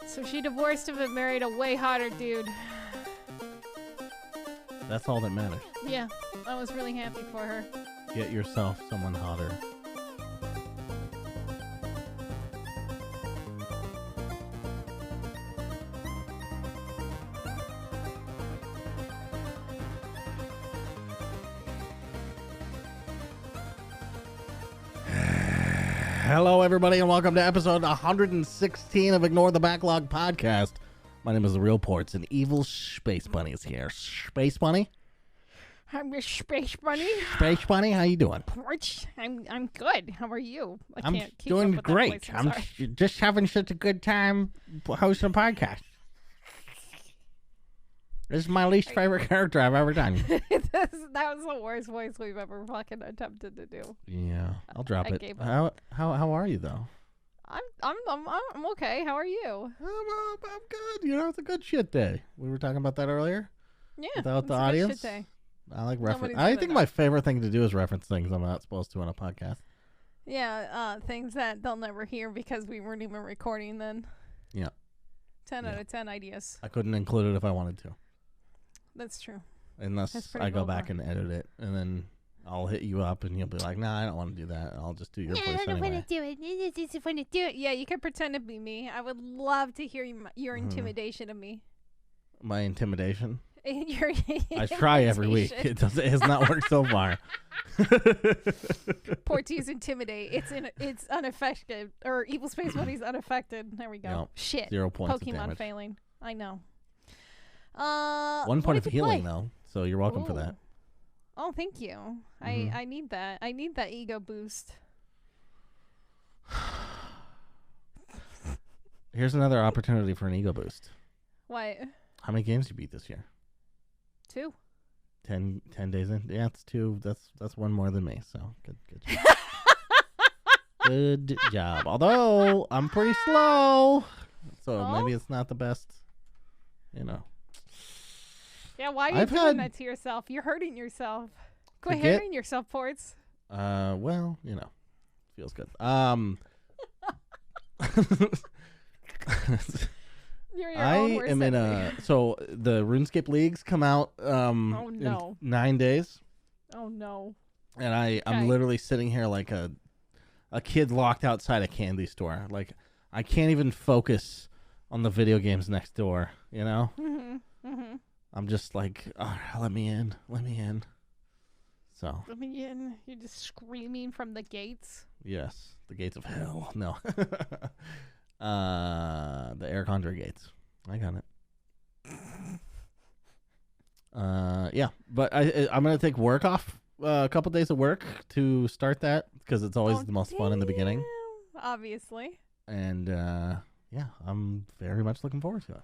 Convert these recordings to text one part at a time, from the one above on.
So she divorced him and married a way hotter dude. That's all that matters. Yeah, I was really happy for her. Get yourself someone hotter. Hello, everybody, and welcome to episode 116 of Ignore the Backlog podcast. My name is The Real Portz, and evil Space Bunny is here. Space Bunny? I'm your Space Bunny. Space Bunny, how you doing? Portz, I'm good. How are you? I'm doing great. I'm just having such a good time hosting a podcast. This is my least favorite character I've ever done. That was the worst voice we've ever fucking attempted to do. Yeah, I'll drop I it. gave up. How are you though? I'm okay. How are you? I'm good. You know, it's a good shit day. We were talking about that earlier. Yeah. Without the it's a good audience. shit day. I like reference. Nobody's I gonna think know. my favorite thing to do is reference things I'm not supposed to on a podcast. Yeah, things that they'll never hear because we weren't even recording then. Yeah. 10 Yeah. out of 10 ideas. I couldn't include it if I wanted to, That's true. unless That's pretty I go vulgar. back and edit it, and then I'll hit you up, and you'll be like, "Nah, I don't want to do that. I'll just do your voice I don't anyway." want to do it. I just want to do it. Yeah, you can pretend to be me. I would love to hear your Mm-hmm. intimidation of me. My intimidation. Your I try every week. imitation. It has not worked so far. Portz intimidate. It's unaffected. Or Evil Space Bunny's unaffected. There we go. Nope. Shit. 0 points of Pokemon damage. failing. I know. 1 what point of did you healing play? though, so you're welcome for that. Ooh. Oh, thank you. Mhm. I need that. I need that ego boost. Here's another opportunity for an ego boost. What? How many games you beat this year? 2? 10 days in? Yeah, it's 2. That's one more than me, so good job. Good job. Although, I'm pretty slow, so Oh? maybe it's not the best, you know. Yeah, why are you I've doing had- that to yourself? You're hurting yourself. Quit Forget- hurting yourself, Portz. Well, you know, feels good. You're your I own worst am in enemy. so the RuneScape leagues come out Oh, in no. 9 days, Oh, no. and I'm Okay. literally sitting here like a kid locked outside a candy store. Like, I can't even focus on the video games next door, you know? Mm-hmm. I'm just like, let me in. So, I mean, you're just screaming from the gates. yes, the gates of hell. No. The Eric Andre gates. I got it. Yeah, but I'm going to take work off, a couple days of work to start that, because it's always the most fun in the beginning. Damn, obviously. And, yeah, I'm very much looking forward to it.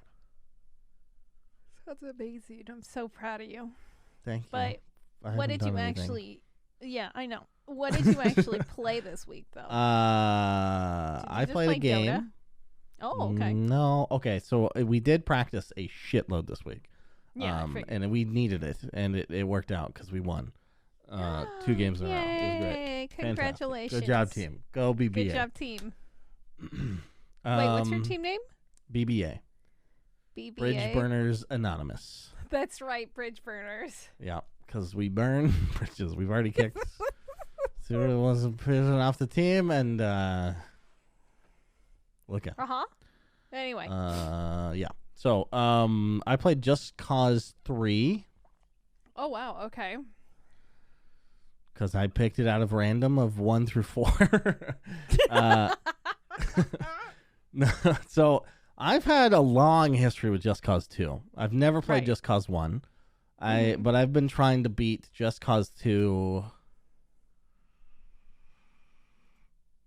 That's amazing. I'm so proud of you. Thank you. But I what haven't did you done anything. actually... Yeah, I know. What did you actually play this week, though? Did you I just played a play game. Dota? Oh, okay. No, okay. So we did practice a shitload this week. Yeah, I figured. And we needed it, and it worked out because we won 2 games in a row. It was great. Yay, Fantastic. congratulations. Good job, team. Go BBA. Good job, team. Wait, what's your team name? BBA. BBA? Bridge Burners Anonymous. That's right, Bridge Burners. Yeah, because we burn bridges. We've already kicked Sura wasn't prison off the team, and look out. Uh-huh. Anyway. Yeah. So, I played Just Cause 3 Oh, wow. Okay. because I picked it out of random of 1 through 4. No, so I've had a long history with Just Cause 2. I've never played Right. Just Cause 1. But I've been trying to beat Just Cause 2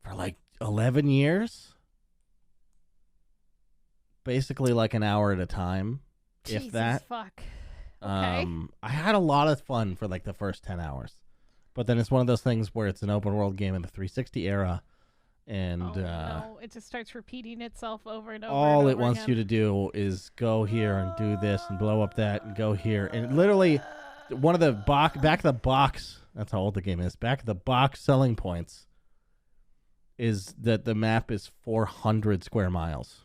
for like 11 years. Basically like an hour at a time, if Jesus that. fuck. Okay. I had a lot of fun for like the first 10 hours. But then it's one of those things where it's an open world game in the 360 era, and oh, no. It just starts repeating itself over and over. all and it over wants again. you to do is go here and do this and blow up that and go here. And literally, one of the back of the box, that's how old the game is, back of the box selling points is that the map is 400 square miles.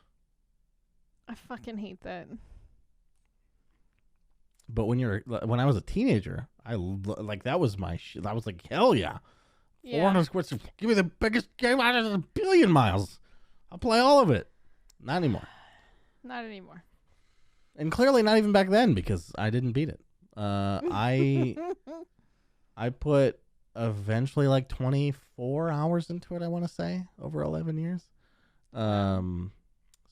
I fucking hate that. But when I was a teenager, like that was my shit. I was like, hell yeah. 400 squares. Give me the biggest game out of a billion miles. I'll play all of it. Not anymore. Not anymore. And clearly not even back then because I didn't beat it. I put eventually like 24 hours into it, I want to say, over 11 years.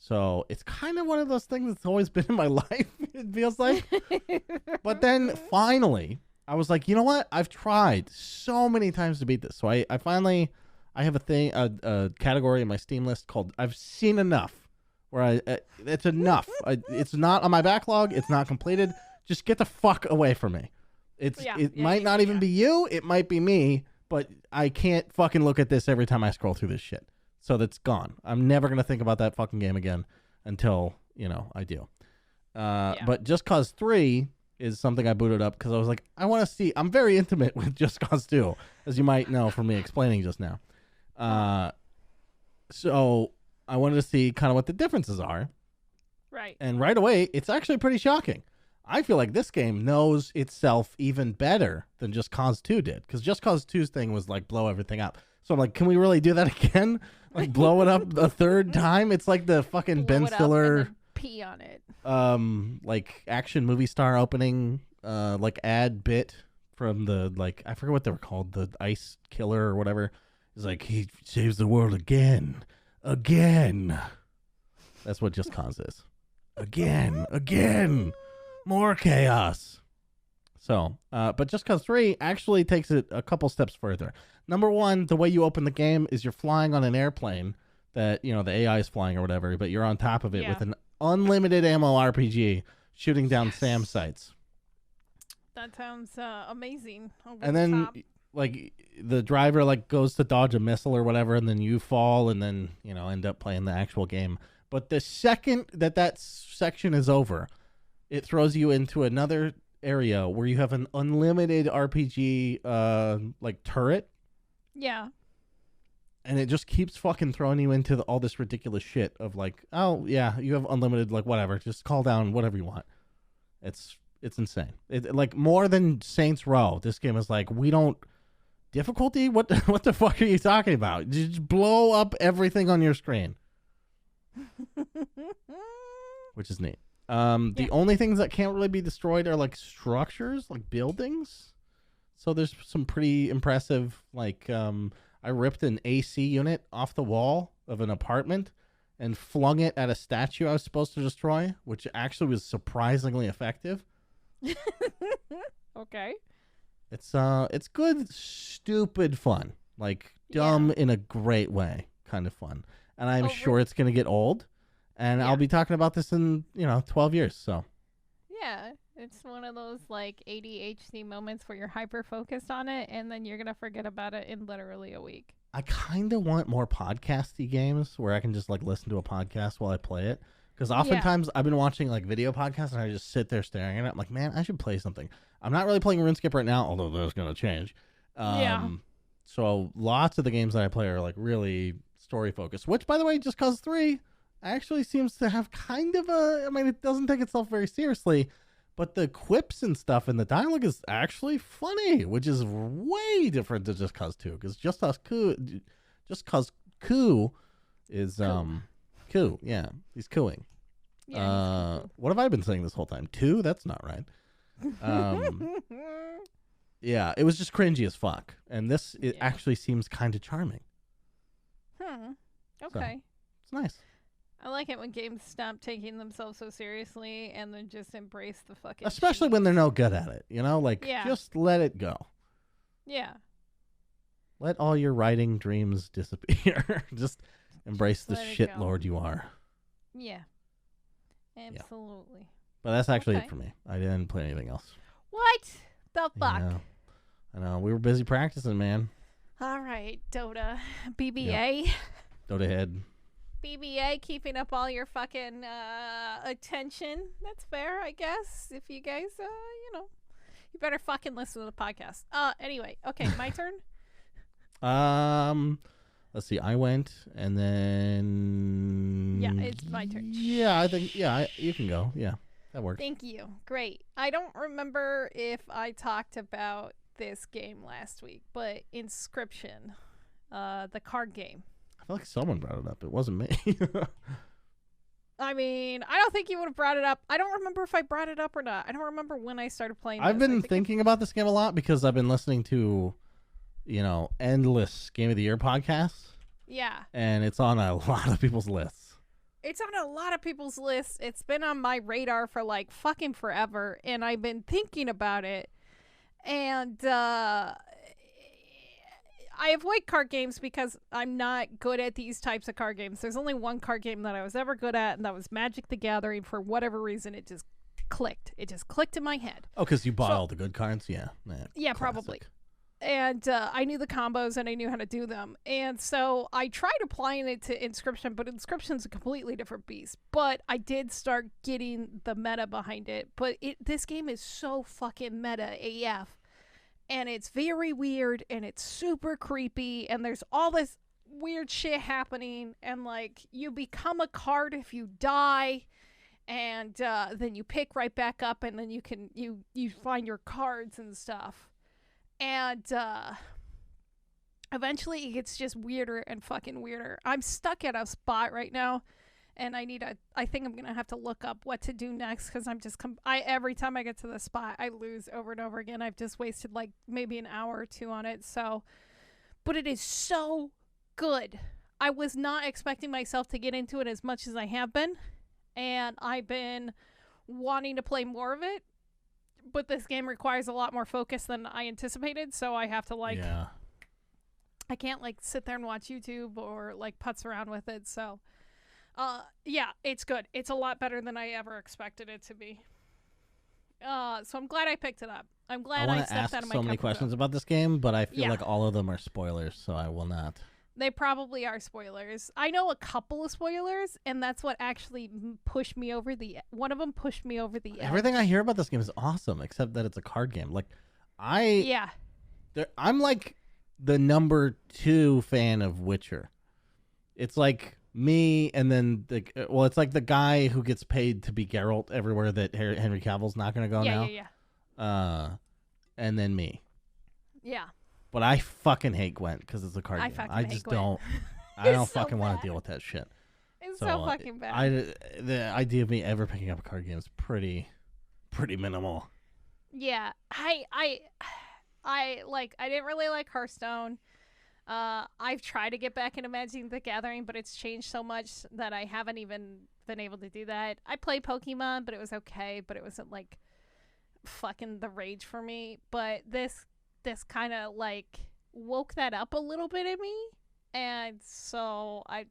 So it's kind of one of those things that's always been in my life, it feels like. But then finally, I was like, you know what? I've tried so many times to beat this. So I finally, I have a category in my Steam list called I've seen enough. Where it's enough. It's not on my backlog. It's not completed. Just get the fuck away from me. It might not even be you. It might be me. But I can't fucking look at this every time I scroll through this shit. So that's gone. I'm never gonna think about that fucking game again until I do. But Just Cause 3 is something I booted up because I was like, I want to see. I'm very intimate with Just Cause 2, as you might know from me explaining just now. So I wanted to see kind of what the differences are. Right. And right away, it's actually pretty shocking. I feel like this game knows itself even better than Just Cause 2 did. Because Just Cause 2's thing was like blow everything up. So I'm like, can we really do that again? Like blow it up a third time? It's like the fucking Ben Stiller pee on it. Like action movie star opening like ad bit from the I forget what they were called, the Ice Killer or whatever. It's like he saves the world again. That's what Just Cause is. Again. More chaos. So, but Just Cause 3 actually takes it a couple steps further. Number one, the way you open the game is you're flying on an airplane that, the AI is flying or whatever, but you're on top of it with an unlimited ammo RPG shooting down SAM sites. That sounds amazing. And then, the driver, goes to dodge a missile or whatever, and then you fall and then, end up playing the actual game. But the second that section is over, it throws you into another area where you have an unlimited RPG turret. Yeah. And it just keeps fucking throwing you into all this ridiculous shit of oh yeah, you have unlimited whatever, just call down whatever you want. It's insane. It more than Saints Row. This game is we don't difficulty. What the fuck are you talking about? Just blow up everything on your screen, which is neat. The only things that can't really be destroyed are structures, buildings. So there's some pretty impressive, I ripped an AC unit off the wall of an apartment and flung it at a statue I was supposed to destroy, which actually was surprisingly effective. Okay. It's good, stupid fun. Dumb in a great way, kind of fun. And I'm sure it's going to get old. And I'll be talking about this in, 12 years, so. Yeah, it's one of those ADHD moments where you're hyper-focused on it, and then you're going to forget about it in literally a week. I kind of want more podcasty games where I can just listen to a podcast while I play it. Because oftentimes I've been watching video podcasts and I just sit there staring at it. I'm like, man, I should play something. I'm not really playing RuneScape right now, although that's going to change. So lots of the games that I play are really story-focused, which, by the way, Just Cause 3... actually seems to have kind of it doesn't take itself very seriously, but the quips and stuff and the dialogue is actually funny, which is way different than Just Cause 2, because Just Cause Coup is Coup, yeah, he's cooing. Yeah, what have I been saying this whole time? 2? That's not right. Yeah, it was just cringy as fuck, and this actually seems kind of charming. Okay. So, it's nice. I like it when games stop taking themselves so seriously and then just embrace the fucking especially when they're no good at it, just let it go. Yeah. Let all your writing dreams disappear. Just embrace the shit lord you are. Yeah. Absolutely. But that's actually it for me. I didn't play anything else. What the fuck? Yeah. I know. We were busy practicing, man. All right, Dota. BBA. Yep. Dota head. BBA, keeping up all your fucking attention. That's fair, I guess. If you guys, you better fucking listen to the podcast. Anyway, okay, my turn. let's see. I went, and then it's my turn. Yeah, I think you can go. Yeah, that works. Thank you. Great. I don't remember if I talked about this game last week, but Inscryption, the card game. I feel like someone brought it up. It wasn't me. I mean, I don't think you would have brought it up. I don't remember if I brought it up or not. I don't remember when I started playing. I've been thinking about this game a lot because I've been listening to, endless Game of the Year podcasts. Yeah. And it's on a lot of people's lists. It's on a lot of people's lists. It's been on my radar for like fucking forever, and I've been thinking about it. And I avoid card games because I'm not good at these types of card games. There's only one card game that I was ever good at, and that was Magic the Gathering. For whatever reason, it just clicked. It just clicked in my head. Oh, because you bought all the good cards? Yeah. Yeah, probably. And I knew the combos, and I knew how to do them. And so I tried applying it to Inscryption, but Inscryption's a completely different beast. But I did start getting the meta behind it. But this game is so fucking meta AF. And it's very weird, and it's super creepy, and there's all this weird shit happening, and like you become a card if you die, and then you pick right back up, and then you find your cards and stuff, and eventually it gets just weirder and fucking weirder. I'm stuck at a spot right now, and I think I'm gonna have to look up what to do next, because I'm just every time I get to the spot I lose over and over again. I've just wasted like maybe an hour or two on it. So, but it is so good. I was not expecting myself to get into it as much as I have been, and I've been wanting to play more of it, but this game requires a lot more focus than I anticipated, so I have to I can't like sit there and watch YouTube or like putz around with it. So yeah, it's good. It's a lot better than I ever expected it to be. So I'm glad I picked it up. I'm glad I stepped out of my comfort zone. I want to ask so many questions about this game, but I feel like all of them are spoilers, so I will not. They probably are spoilers. I know a couple of spoilers, and that's what actually pushed me over one of them pushed me over the edge. Everything I hear about this game is awesome, except that it's a card game. Like, I'm like the number 2 fan of Witcher. It's like me, and then it's like the guy who gets paid to be Geralt everywhere that Henry Cavill's not going to go now. And then me. Yeah. But I fucking hate Gwent because it's a card game. I just don't. I don't fucking want to deal with that shit. It's so fucking bad. The idea of me ever picking up a card game is pretty minimal. Yeah, I didn't really like Hearthstone. I've tried to get back into Magic the Gathering, but it's changed so much that I haven't even been able to do that. I played Pokemon, but it was okay, but it wasn't like fucking the rage for me. But this kind of like woke that up a little bit in me, and so I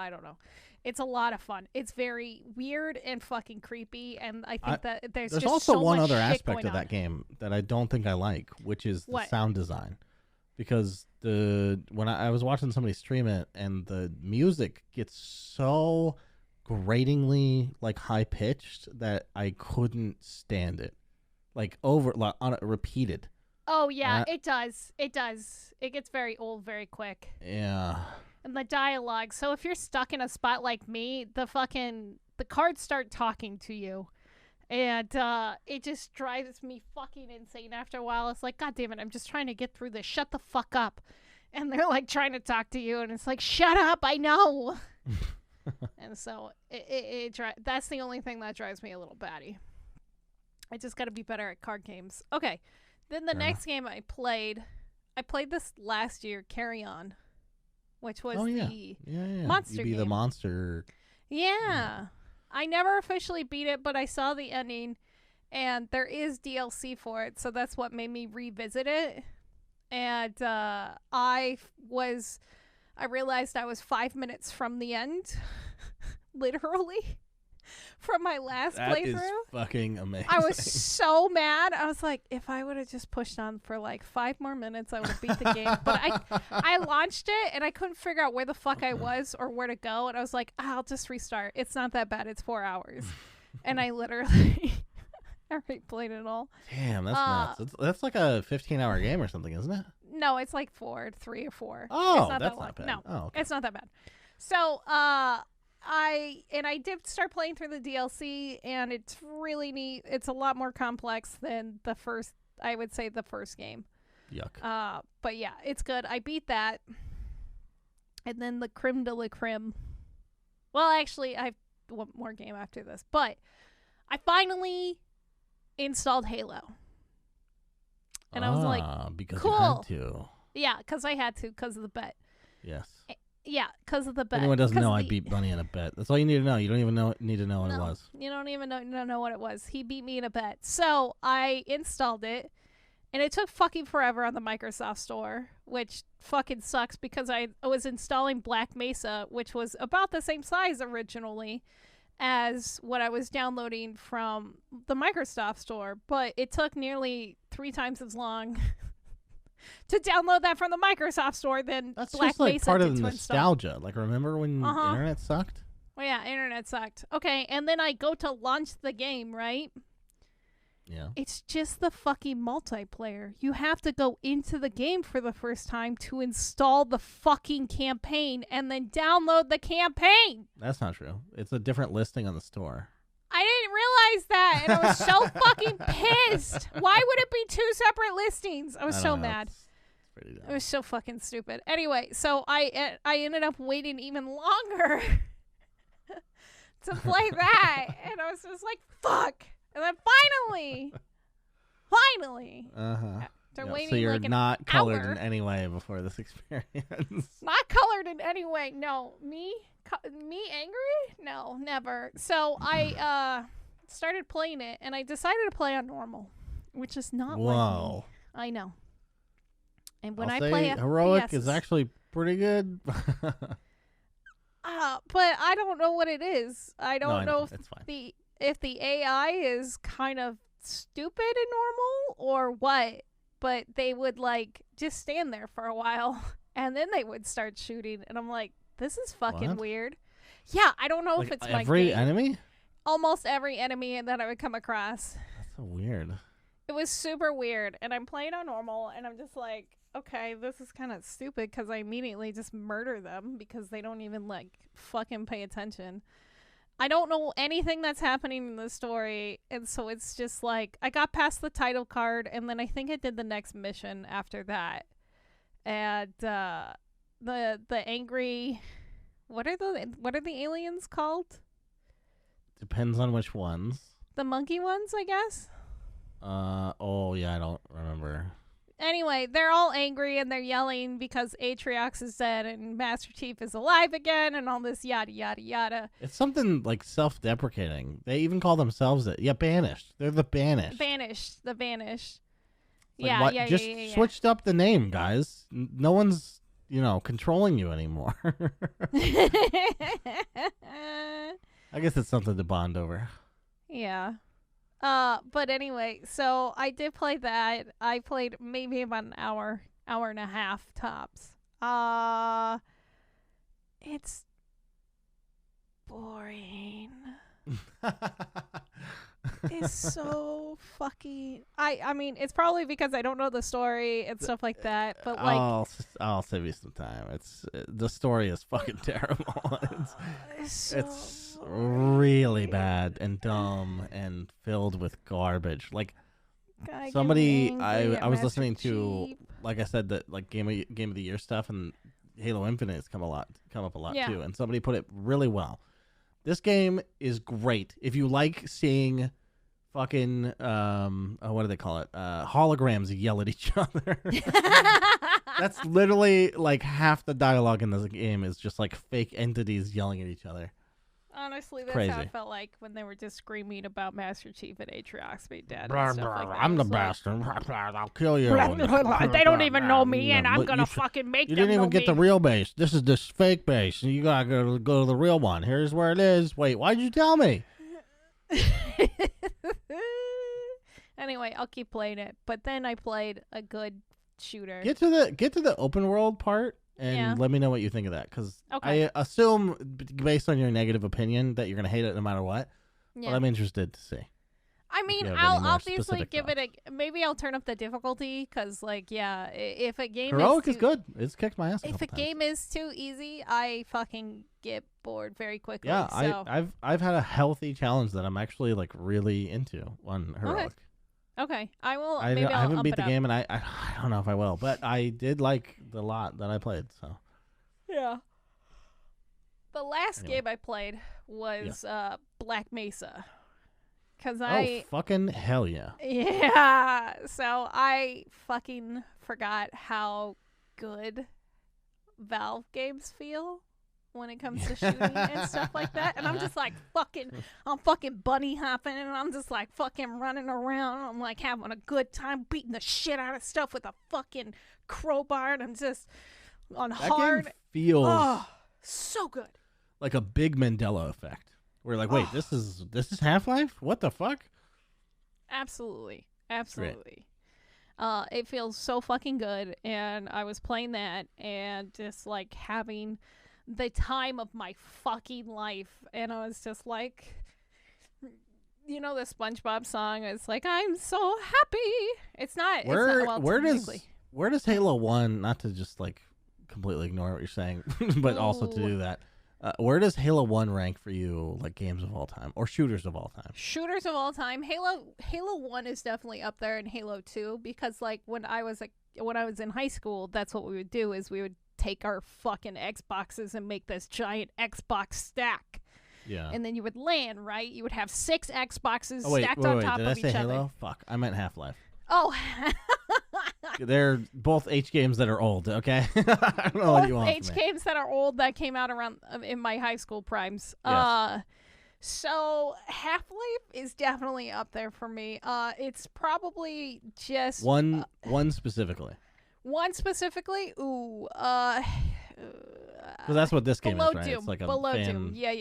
don't know. It's a lot of fun. It's very weird and fucking creepy, and I think that there's just also so one much other shit aspect of that game that I don't think I like, which is the What? sound design. Because when I was watching somebody stream it, and the music gets so gratingly like high pitched that I couldn't stand it, like repeated. Oh yeah, it does. It does. It gets very old very quick. Yeah. And the dialogue. So if you're stuck in a spot like me, the cards start talking to you. And it just drives me fucking insane after a while. It's like, God damn it, I'm just trying to get through this. Shut the fuck up. And they're like trying to talk to you, and it's like, shut up, I know. And so that's the only thing that drives me a little batty. I just got to be better at card games. Okay. Then the next game I played this last year, Carry On, which was the monster You be game. the monster. Yeah. I never officially beat it, but I saw the ending, and there is DLC for it, so that's what made me revisit it. And I realized I was 5 minutes from the end, literally, from my last playthrough. That is fucking amazing. I was so mad. I was like, if I would have just pushed on for like 5 more minutes, I would have beat the game. But I launched it, and I couldn't figure out where the fuck I was or where to go. And I was like, I'll just restart. It's not that bad. It's 4 hours. And I literally I replayed it all. Damn, that's nuts. That's like a 15-hour game or something, isn't it? No, it's like 3 or 4. Oh, it's not that's that not bad. No, Oh, okay. it's not that bad. So, I did start playing through the DLC, and it's really neat. It's a lot more complex than the first. I would say the first game. Yuck. But yeah, it's good. I beat that, and then the creme de la creme. Well, actually, I have one more game after this, but I finally installed Halo. And I was like, because cool. you had to. Yeah, because I had to, because of the bet. Yes. Yeah, because of the bet. Anyone doesn't know I beat Bunny in a bet. That's all you need to know. You don't even need to know what it was. You don't even know what it was. He beat me in a bet. So I installed it, and it took fucking forever on the Microsoft Store, which fucking sucks because I was installing Black Mesa, which was about the same size originally as what I was downloading from the Microsoft Store, but it took nearly 3 times as long to download that from the Microsoft Store than That's Black just like Mesa part did of the to nostalgia. Like, remember when internet sucked? Well, yeah, internet sucked. Okay, and then I go to launch the game, right? Yeah. It's just the fucking multiplayer. You have to go into the game for the first time to install the fucking campaign and then download the campaign. That's not true. It's a different listing on the store. I didn't realize that, and I was so fucking pissed. Why would it be 2 separate listings? I was so mad. It's pretty dumb. It was so fucking stupid. Anyway, so I ended up waiting even longer to play that, and I was just like, fuck. And then finally, after waiting so you're like an not colored hour, in any way before this experience. not colored in any way. No, me angry? No, never. So I started playing it, and I decided to play on normal, which is not like me. I know. And when I'll I play heroic FPS, is actually pretty good. but I don't know what it is. I don't know if the AI is kind of stupid and normal or what, but they would like just stand there for a while and then they would start shooting, and I'm like, this is fucking weird. Yeah, I don't know like if it's every enemy? Almost every enemy that I would come across. That's so weird. It was super weird, and I'm playing on normal, and I'm just like, okay, this is kind of stupid because I immediately just murder them because they don't even like fucking pay attention. I don't know anything that's happening in the story, and so it's just like I got past the title card, and then I think I did the next mission after that, and the angry, what are the aliens called? Depends on which ones. The monkey ones, I guess. Oh yeah, I don't remember. Anyway, they're all angry and they're yelling because Atriox is dead and Master Chief is alive again and all this yada yada yada. It's something like self-deprecating. They even call themselves it. Yeah, banished. They're the banished. The banished. Like, yeah, just switched up the name, guys. No one's, controlling you anymore. I guess it's something to bond over. Yeah. But anyway, so I did play that. I played maybe about an hour and a half tops. It's boring. It's so fucking. I mean, it's probably because I don't know the story and stuff like that. But like, I'll save you some time. The story is fucking terrible. It's really bad and dumb and filled with garbage. Like somebody, I was listening to, like I said, that like game of the year stuff, and Halo Infinite has come up a lot too. And somebody put it really well. This game is great if you like seeing fucking what do they call it? Holograms yell at each other. That's literally like half the dialogue in this game is just like fake entities yelling at each other. Honestly, that's Crazy. how it felt like when they were just screaming about Master Chief and Atriox being dead. Blah, and stuff like that. I'm the bastard. I'll kill you. They don't even know me, and I'm gonna fucking make them know me. You didn't even get the real base. This is this fake base. You gotta go to the real one. Here's where it is. Wait, why'd you tell me? Anyway, I'll keep playing it. But then I played a good shooter. Get to the open world part. And let me know what you think of that, because I assume, based on your negative opinion, that you're going to hate it no matter what. Yeah. But I'm interested to see. I mean, you have I'll any more obviously specific give thoughts. it a. Maybe I'll turn up the difficulty because, like, yeah, if a game Heroic is is good. It's kicked my ass a if couple a times. game is too easy, I fucking get bored very quickly. Yeah, so. I've had a healthy challenge that I'm actually like really into on Heroic. Okay, I will. I Maybe I'll haven't ump beat it the up. game, and I don't know if I will, but I did like the lot that I played. So Yeah. The last Anyway. game I played was Black Mesa. Cause oh fucking hell yeah! yeah. So I fucking forgot how good Valve games feel when it comes to shooting and stuff like that. And I'm just like I'm fucking bunny hopping and I'm just like fucking running around. I'm like having a good time beating the shit out of stuff with a fucking crowbar and I'm just on That hard. game feels Oh, so good. like a big Mandela effect. We're like, wait, this is Half-Life? What the fuck? Absolutely. It feels so fucking good, and I was playing that and just like having the time of my fucking life, and I was just like, you know, the SpongeBob song. It's like I'm so happy. It's not. Where does Halo 1? Not to just like completely ignore what you're saying, but also to do that. Where does Halo 1 rank for you, like games of all time or shooters of all time? Shooters of all time. Halo 1 is definitely up there, and Halo 2 because like when I was in high school, that's what we would do is we would take our fucking Xboxes and make this giant Xbox stack. Yeah. And then you would LAN, right? You would have 6 Xboxes Oh, wait, stacked on top did of I say each Halo? other. Fuck, I meant Half-Life. Oh. They're both H games that are old, okay? I don't know what you want H from me. games that are old that came out around in my high school primes. Yes. So Half-Life is definitely up there for me. It's probably just One specifically. one specifically. Ooh. Because that's what this game Below is, right? Doom. It's like a Below fan Doom. Yeah.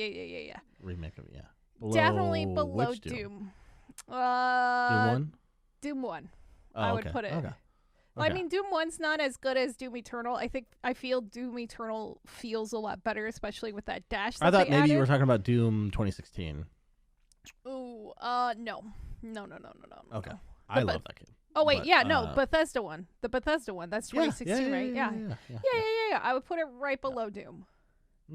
remake of it, yeah. Definitely below which Doom? Doom. Doom 1? Doom 1. Oh, I okay. would put it. Okay. Well, I Okay. mean, Doom 1's not as good as Doom Eternal. I feel Doom Eternal feels a lot better, especially with that dash that I thought they maybe you added. were talking about Doom 2016. Ooh, no. No. Okay. I love that game. Oh, wait, But, yeah, no, Bethesda one. The Bethesda one. That's 2016, right? Yeah. Yeah. I would put it right below Doom.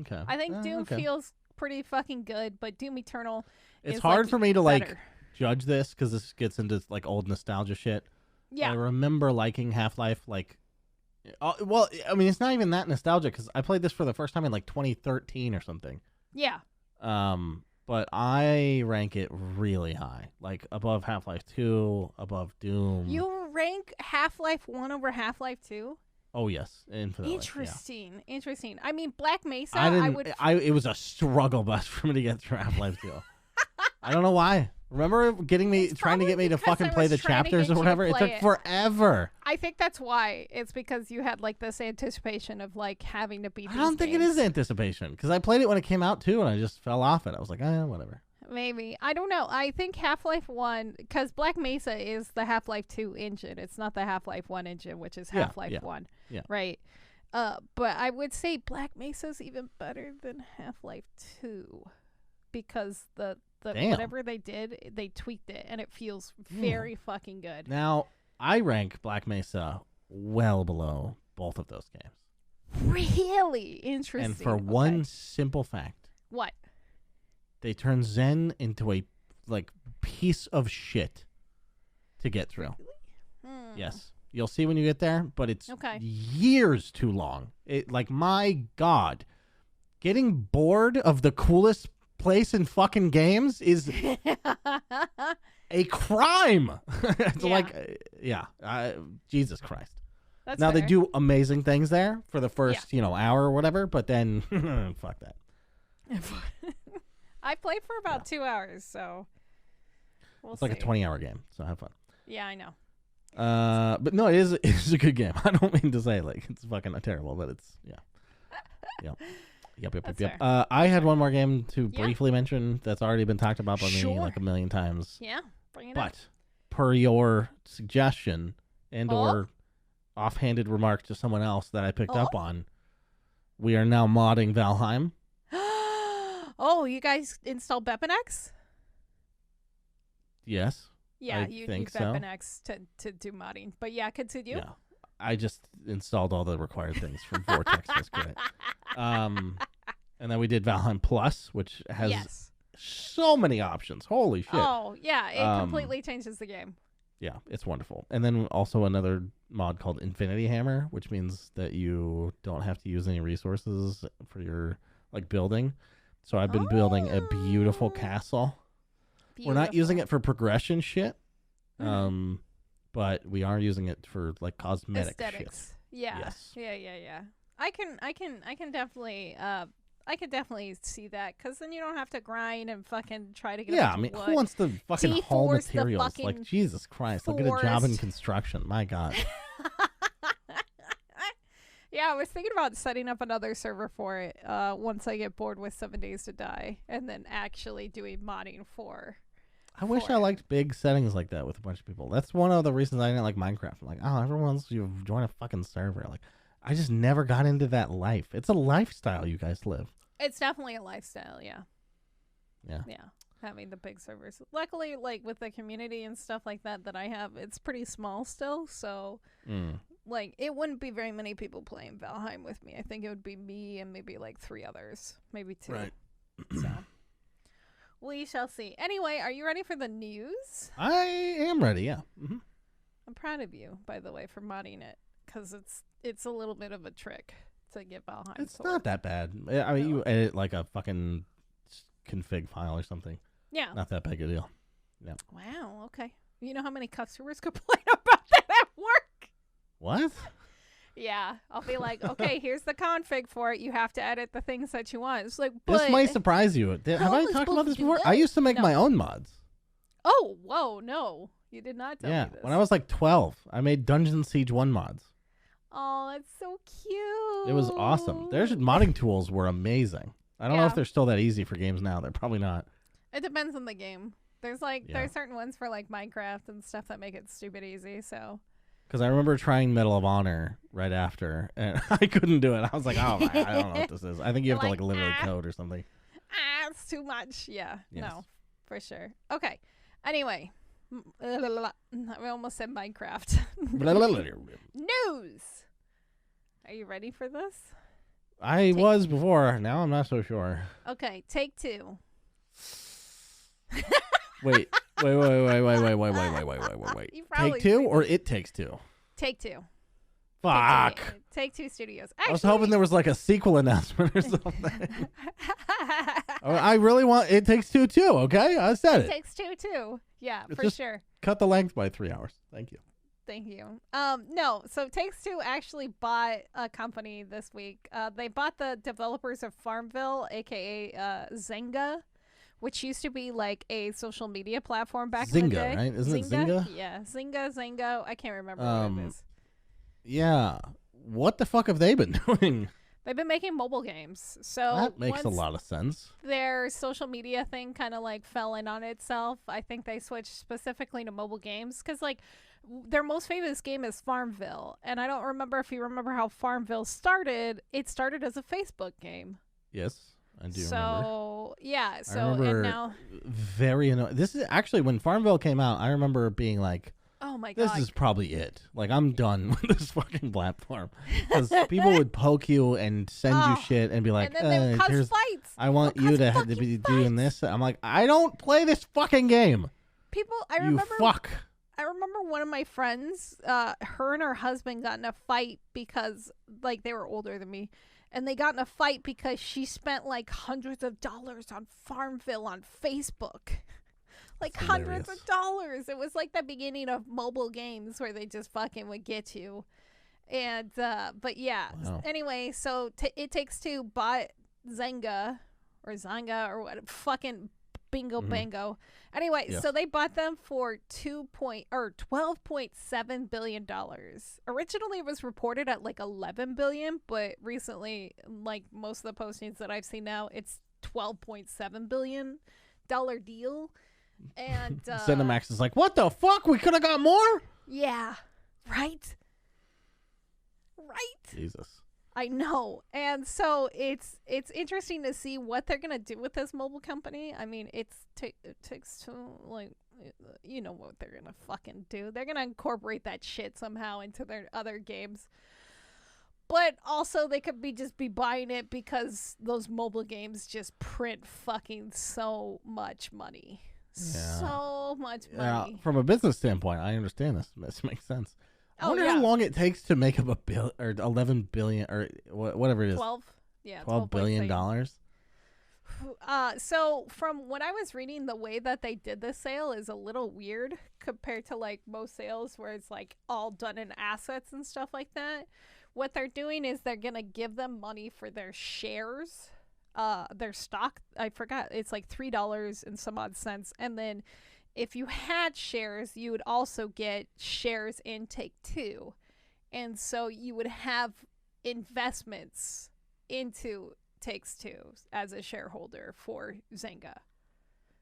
Okay. I think Doom okay. feels pretty fucking good, but Doom Eternal It's is hard like for me to better. like judge this because this gets into like old nostalgia shit. Yeah. I remember liking Half-Life like well, I mean it's not even that nostalgic because I played this for the first time in like 2013 or something. Yeah. But I rank it really high, like above Half-Life 2, above Doom. You rank Half-Life 1 over Half-Life 2? Oh yes, infinitely. Interesting. I mean, Black Mesa, It was a struggle bus for me to get through Half-Life 2. I don't know why. Remember trying to get me to fucking play the chapters or whatever? It took forever. I think that's why. It's because you had like this anticipation of like having to beat these I don't think it games. is anticipation because I played it when it came out too and I just fell off it. I was like, whatever. Maybe. I don't know. I think Half-Life 1, because Black Mesa is the Half-Life 2 engine. It's not the Half-Life 1 engine, which is Half-Life 1. Yeah. Right. But I would say Black Mesa's even better than Half-Life 2 because the whatever they did, they tweaked it and it feels very fucking good. Now, I rank Black Mesa well below both of those games. Really interesting. And for one simple fact. What? They turn Zen into a like piece of shit to get through. Yes. You'll see when you get there, but it's years too long. Like my God. Getting bored of the coolest place in fucking games is a crime. Jesus Christ. That's now fair. they do amazing things there for the first, hour or whatever, but then fuck that. I played for about 2 hours, so we'll it's see. like a 20-hour game, so have fun. Yeah, I know. But no, it's a good game. I don't mean to say like it's fucking terrible, but it's Yep. I had one more game to briefly mention that's already been talked about by me like a million times. Yeah, bring it up. But per your suggestion and or offhanded remark to someone else that I picked up on, we are now modding Valheim. Oh, you guys installed Bepinex? Yes. Yeah, I you think use so. Weapon-X to do modding. But yeah, continue. Yeah. I just installed all the required things from Vortex. That's great. And then we did Valheim Plus, which has Yes. so many options. Holy shit. Oh, yeah, it completely changes the game. Yeah, it's wonderful. And then also another mod called Infinity Hammer, which means that you don't have to use any resources for your building. So I've been building a beautiful castle. We're not using it for progression shit. But we are using it for cosmetic aesthetics. shit. Yeah. Yes. Yeah. I can definitely see that, because then you don't have to grind and fucking try to get. Yeah, I mean, who wants to fucking haul materials? Jesus Christ! I'll get a job in construction. My God. Yeah, I was thinking about setting up another server for it once I get bored with 7 Days to Die, and then actually doing modding for. I wish I liked big settings like that with a bunch of people. That's one of the reasons I didn't like Minecraft. I'm like, oh, everyone wants you to join a fucking server. I just never got into that life. It's a lifestyle you guys live. It's definitely a lifestyle, yeah. Yeah. Yeah, having the big servers. Luckily, with the community and stuff like that I have, it's pretty small still, so it wouldn't be very many people playing Valheim with me. I think it would be me and maybe 3 others, maybe 2. Right. So we shall see. Anyway, are you ready for the news? I am ready, yeah. Mm-hmm. I'm proud of you, by the way, for modding it, because it's a little bit of a trick to get Valheim. It's not that bad. I mean, you edit a fucking config file or something. Yeah. Not that big a deal. Yeah. Wow, okay. You know how many customers complain about that at work? What? Yeah, I'll be like, okay, here's the config for it. You have to edit the things that you want. It's like, this might surprise you. Have I talked about this before? I used to make my own mods. Oh, whoa, no. You did not tell me this. When I was 12, I made Dungeon Siege 1 mods. Oh, that's so cute. It was awesome. Their modding tools were amazing. I don't know if they're still that easy for games now. They're probably not. It depends on the game. There's there's certain ones for Minecraft and stuff that make it stupid easy, so. Because I remember trying Medal of Honor right after, and I couldn't do it. I was like, oh, I don't know what this is. I think you have to literally code or something. It's too much. Yeah, no, for sure. Okay. Anyway, I almost said Minecraft. News. Are you ready for this? I was before. Now I'm not so sure. Okay, take 2. Wait. Take 2 or It Takes Two? Take 2. Fuck. Take 2 Studios. Actually, I was hoping there was a sequel announcement or something. I really want It Takes Two too, okay? I said it. It Takes Two too. Yeah, for sure. Cut the length by 3 hours. Thank you. Thank you. No, so Takes Two actually bought a company this week. They bought the developers of Farmville, aka Zynga, which used to be a social media platform back in the day. Zynga, right? Isn't it Zynga? Yeah, Zynga. I can't remember what it is. Yeah. What the fuck have they been doing? They've been making mobile games. So that makes a lot of sense. Their social media thing kind of fell in on itself. I think they switched specifically to mobile games because their most famous game is Farmville. And I don't remember if you remember how Farmville started. It started as a Facebook game. Yes, I do remember. So, yeah. So, I remember and now. Very annoying. This is actually when Farmville came out, I remember being oh my God. This is probably it. I'm done with this fucking platform. Because people would poke you and send you shit and be like, and then they would cause fights. I want you to be doing this. I'm like, I don't play this fucking game. I remember. You fuck. I remember one of my friends, her and her husband got in a fight because, they were older than me. And they got in a fight because she spent, hundreds of dollars on Farmville on Facebook. Hundreds of dollars. It was the beginning of mobile games where they just fucking would get you. And, but yeah. Wow. Anyway, so It Takes Two bought Zynga or what, fucking bingo bango. Anyway, so they bought them for $12.7 billion. Originally it was reported at 11 billion, but recently, most of the postings that I've seen now, it's $12.7 billion deal. And Cinemax is like, what the fuck? We could have got more? Yeah. Right? Jesus. I know. And so it's interesting to see what they're going to do with this mobile company. I mean, it takes two, you know what they're gonna fucking do. They're gonna incorporate that shit somehow into their other games. But also, they could just be buying it because those mobile games just print fucking so much money. Yeah. So much money. From a business standpoint, I understand this. This makes sense. I wonder how long it takes to make up or 11 billion or whatever it is. 12. Yeah, $12 billion. So from what I was reading, the way that they did this sale is a little weird compared to like most sales where it's like all done in assets and stuff like that. What they're doing is they're gonna give them money for their shares, their stock. I forgot, it's like $3 and some odd cents. And then if you had shares, you would also get shares in Take-Two, and so you would have investments into Take-Two as a shareholder for Zynga.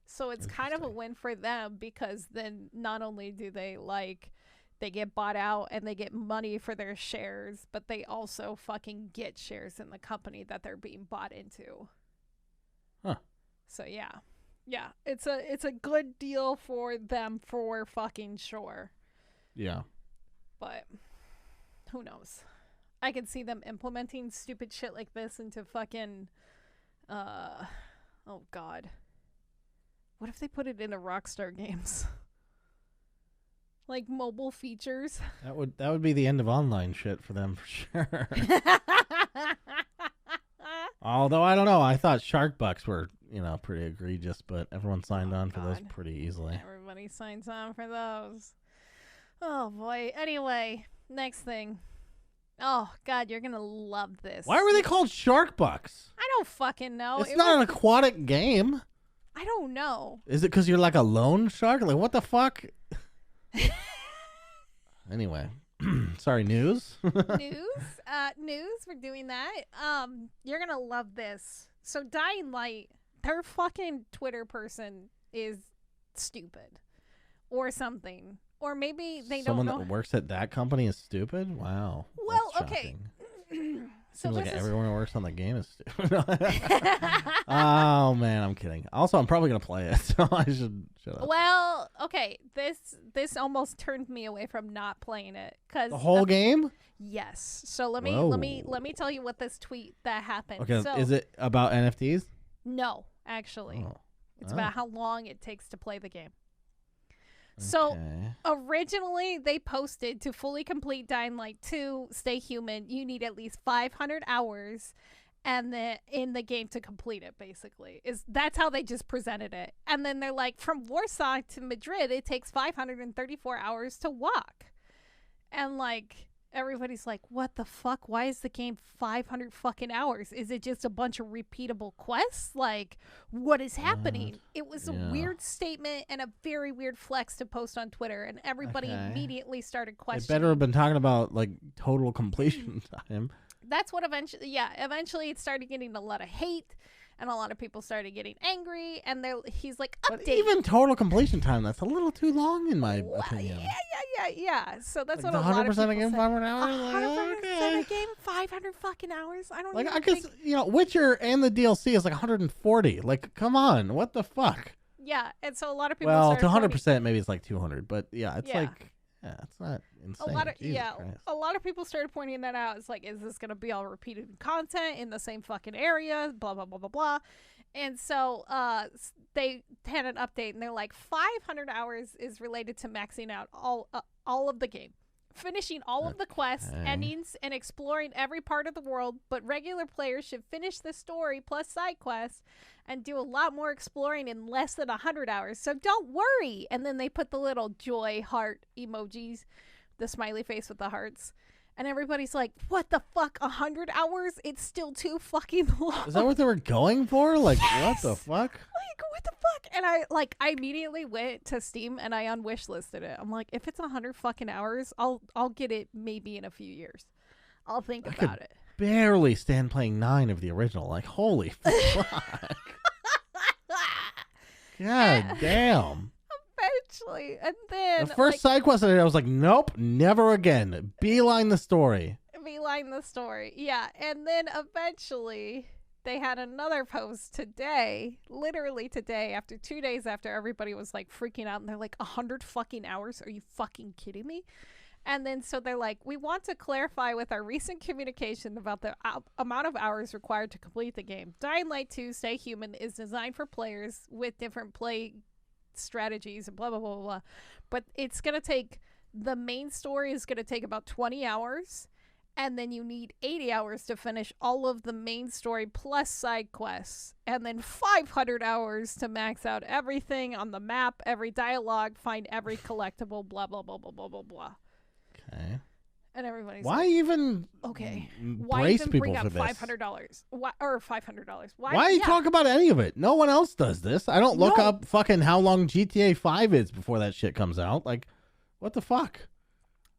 So it's kind of a win for them because then not only do they they get bought out and they get money for their shares, but they also fucking get shares in the company that they're being bought into. Huh. So yeah, it's a good deal for them for fucking sure. Yeah. But who knows? I could see them implementing stupid shit like this into fucking oh god. What if they put it into Rockstar games? Like mobile features. That would be the end of online shit for them for sure. Although I don't know, I thought Shark Bucks were, pretty egregious, but everyone signed on for those pretty easily. Everybody signs on for those. Oh boy. Anyway, next thing. Oh god, you're gonna love this. Why were they called Shark Bucks? I don't fucking know. It's not an aquatic game. I don't know. Is it because you're like a loan shark? Like, what the fuck? Anyway, sorry, news. News. We're doing that. You're gonna love this. So, Dying Light, their fucking Twitter person is stupid, or something, or maybe they Someone don't know. That works at that company is stupid. Wow. Well, okay. So seems like everyone who works on the game is stupid. Oh man, I'm kidding. Also, I'm probably gonna play it, so I should shut up. Well, okay. This almost turned me away from not playing it because the whole game. Yes. So let me tell you what this tweet that happened. Okay. So, is it about NFTs? No, actually, it's about how long it takes to play the game. So originally they posted to fully complete Dying Light 2, Stay Human, you need at least 500 hours and in the game to complete it, basically. That's how they just presented it. And then they're like, from Warsaw to Madrid, it takes 534 hours to walk. And like everybody's like, what the fuck? Why is the game 500 fucking hours? Is it just a bunch of repeatable quests? Like, what is happening? It was a weird statement and a very weird flex to post on Twitter, and everybody immediately started questioning. They better have been talking about like total completion time. That's what eventually it started getting a lot of hate, and a lot of people started getting angry, and he's like, update. But even total completion time, that's a little too long in my opinion. Yeah. So that's like what a lot of people 100% a game, 500 hours? 100% a game, 500 fucking hours? I don't I guess, Witcher and the DLC is like 140. Like, come on. What the fuck? Yeah, and so a lot of people to 100% maybe it's like 200, but yeah, it's like, it's not insane. A lot of people started pointing that out. It's like, is this going to be all repeated content in the same fucking area? Blah, blah, blah, blah, blah. And so they had an update, and they're like, 500 hours is related to maxing out all of the game, finishing all of the quests, endings, and exploring every part of the world. But regular players should finish the story plus side quests and do a lot more exploring in less than 100 hours. So don't worry. And then they put the little joy heart emojis, the smiley face with the hearts. And everybody's like, what the fuck, 100 hours? It's still too fucking long. Is that what they were going for? Like, yes! What the fuck? Like, what the fuck? And I immediately went to Steam and I unwishlisted it. I'm like, if it's 100 fucking hours, I'll get it maybe in a few years. I'll think about it. Barely stand playing 9 of the original. Like, holy fuck. God damn. Eventually. And then the first side quest I did, I was like, nope, never again. Beeline the story. Yeah. And then eventually they had another post today, literally today, after 2 days after everybody was like freaking out, and they're like, 100 fucking hours? Are you fucking kidding me? And then so they're like, we want to clarify with our recent communication about the amount of hours required to complete the game. Dying Light 2 Stay Human is designed for players with different play strategies and blah, blah, blah, blah, blah. But it's going to take, the main story is going to take about 20 hours. And then you need 80 hours to finish all of the main story plus side quests. And then 500 hours to max out everything on the map, every dialogue, find every collectible, blah, blah, blah, blah, blah, blah, blah. Okay. And everybody's why like, even okay, why why even even bring people up for this? $500? Why, or $500? Why you talk about any of it? No one else does this. I don't look up fucking how long GTA 5 is before that shit comes out. Like, what the fuck?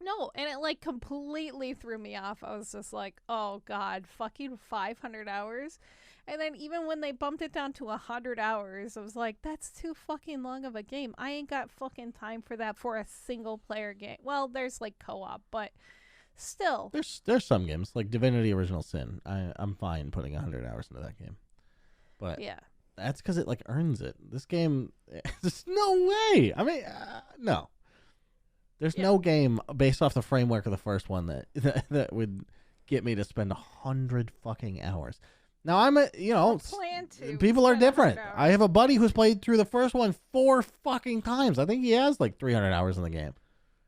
No, and it like completely threw me off. I was just like, oh god, fucking 500 hours. And then even when they bumped it down to 100 hours, I was like, that's too fucking long of a game. I ain't got fucking time for that for a single player game. Well, there's like co-op, but still. There's some games like Divinity Original Sin. I'm fine putting 100 hours into that game. But yeah. That's because it like earns it. This game, there's no way. I mean, no. There's no game based off the framework of the first one that would get me to spend 100 fucking hours. Now people are different. I have a buddy who's played through the first one 4 fucking times. I think he has like 300 hours in the game.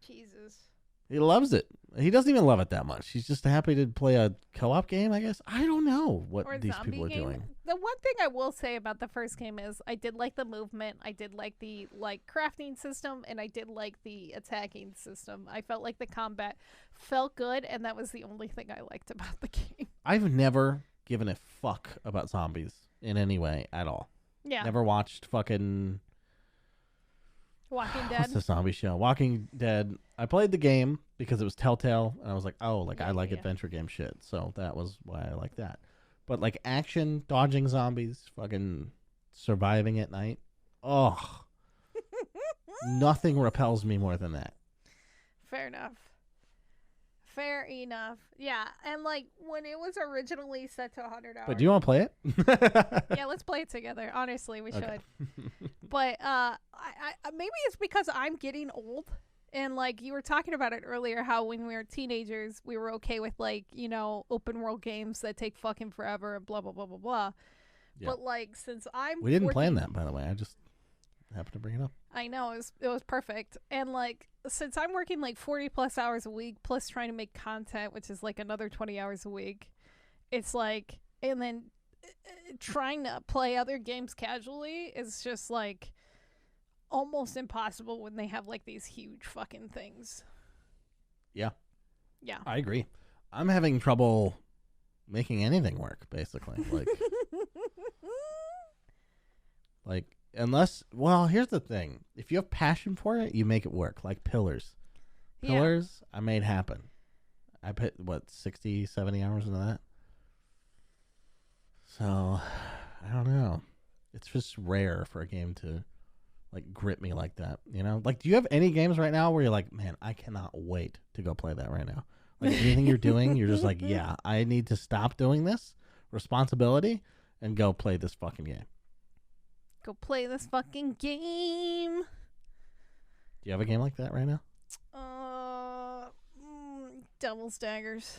Jesus. He loves it. He doesn't even love it that much. He's just happy to play a co-op game, I guess. I don't know what these people are doing. The one thing I will say about the first game is I did like the movement. I did like the crafting system, and I did like the attacking system. I felt like the combat felt good, and that was the only thing I liked about the game. I've never given a fuck about zombies in any way at all. Yeah. Never watched fucking Walking Dead. What's the zombie show? Walking Dead. I played the game because it was Telltale, and I was like, oh, I like adventure game shit. So that was why I like that. But like action, dodging zombies, fucking surviving at night. Oh, nothing repels me more than that. Fair enough. Fair enough. Yeah, and like when it was originally set to 100 hours. But do you want to play it? Yeah, let's play it together. Honestly, we should. But I maybe it's because I'm getting old, and like you were talking about it earlier, how when we were teenagers we were okay with like, you know, open world games that take fucking forever and blah blah blah blah blah. Yeah. But like since we didn't plan that, by the way. I just happened to bring it up. I know, it was perfect. And like since I'm working like 40 plus hours a week plus trying to make content, which is like another 20 hours a week, it's like, and then trying to play other games casually is just like almost impossible when they have like these huge fucking things. Yeah I agree. I'm having trouble making anything work, basically. Like unless, well, here's the thing. If you have passion for it, you make it work. Like Pillars. I made happen. I put, 60, 70 hours into that? So, I don't know. It's just rare for a game to, like, grip me like that, you know? Like, do you have any games right now where you're like, man, I cannot wait to go play that right now? Like, anything you're doing, you're just like, yeah, I need to stop doing this responsibility and go play this fucking game. Go play this fucking game. Do you have a game like that right now? Devil's Daggers.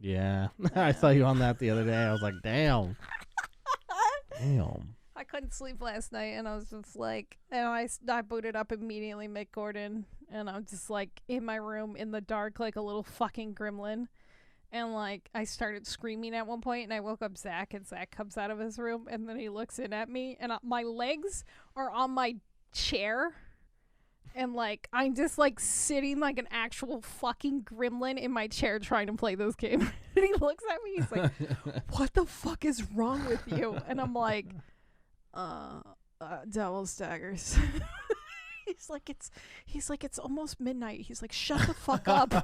Yeah. I saw you on that the other day. I was like, damn. Damn. I couldn't sleep last night, and I was just like, and I booted up immediately, Mick Gordon, and I'm just like in my room in the dark like a little fucking gremlin. And, like, I started screaming at one point, and I woke up Zach, and Zach comes out of his room, and then he looks in at me, and my legs are on my chair, and, like, I'm just, like, sitting like an actual fucking gremlin in my chair trying to play this game. And he looks at me, he's like, what the fuck is wrong with you? And I'm like, Devil's Daggers. He's like, it's almost midnight. He's like, shut the fuck up.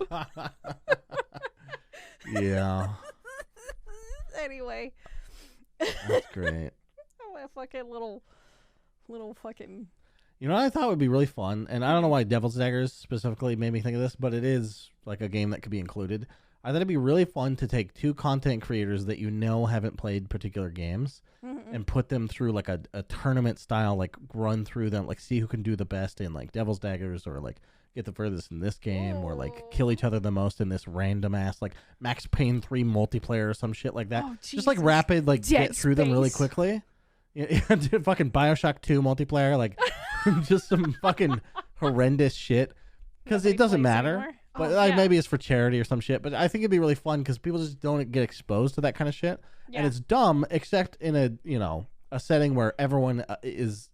Yeah. Anyway. That's great. I'm a fucking little fucking... You know what I thought would be really fun? And I don't know why Devil's Daggers specifically made me think of this, but it is like a game that could be included. I thought it'd be really fun to take two content creators that haven't played particular games and put them through like a tournament style, like run through them, like see who can do the best in like Devil's Daggers or like get the furthest in this game or like kill each other the most in this random ass like Max Payne 3 multiplayer or some shit like that. Just like rapid, like get through them really quickly. Yeah, fucking BioShock 2 multiplayer, like just some fucking horrendous shit because it doesn't matter. But maybe it's for charity or some shit. But I think it'd be really fun because people just don't get exposed to that kind of shit. Yeah. And it's dumb, except in a setting where everyone is,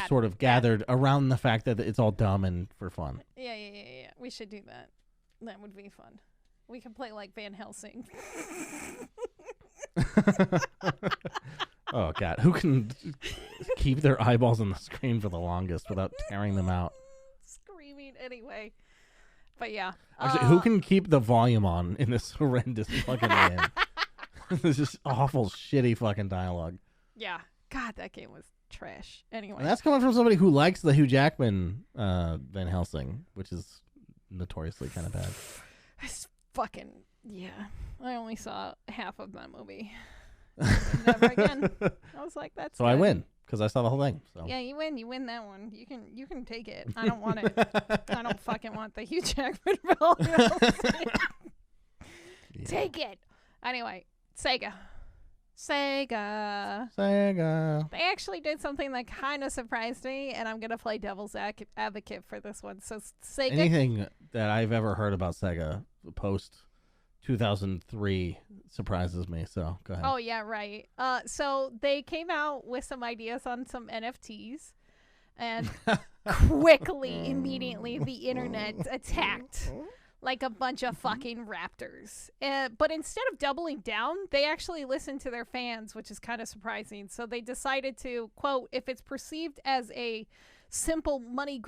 sort of gathered around the fact that it's all dumb and for fun. Yeah. We should do that. That would be fun. We can play like Van Helsing. Oh, God. Who can keep their eyeballs on the screen for the longest without tearing them out? Screaming anyway. But yeah. Actually, who can keep the volume on in this horrendous fucking game? This is awful, shitty fucking dialogue. Yeah. God, that game was trash. Anyway. And that's coming from somebody who likes the Hugh Jackman Van Helsing, which is notoriously kind of bad. It's fucking, yeah. I only saw half of that movie. Never again. I was like, that's so good. I win. Because I saw the whole thing. So. Yeah, you win. You win that one. You can take it. I don't want it. I don't fucking want the Hugh Jackman film. Take it. Anyway, Sega. They actually did something that kind of surprised me, and I'm going to play devil's advocate for this one. So Sega. Anything that I've ever heard about Sega post 2003 surprises me, so go ahead. Oh yeah, right. So they came out with some ideas on some NFTs, and immediately the internet attacked like a bunch of fucking raptors. But instead of doubling down, they actually listened to their fans, which is kind of surprising. So they decided to, quote, if it's perceived as a simple money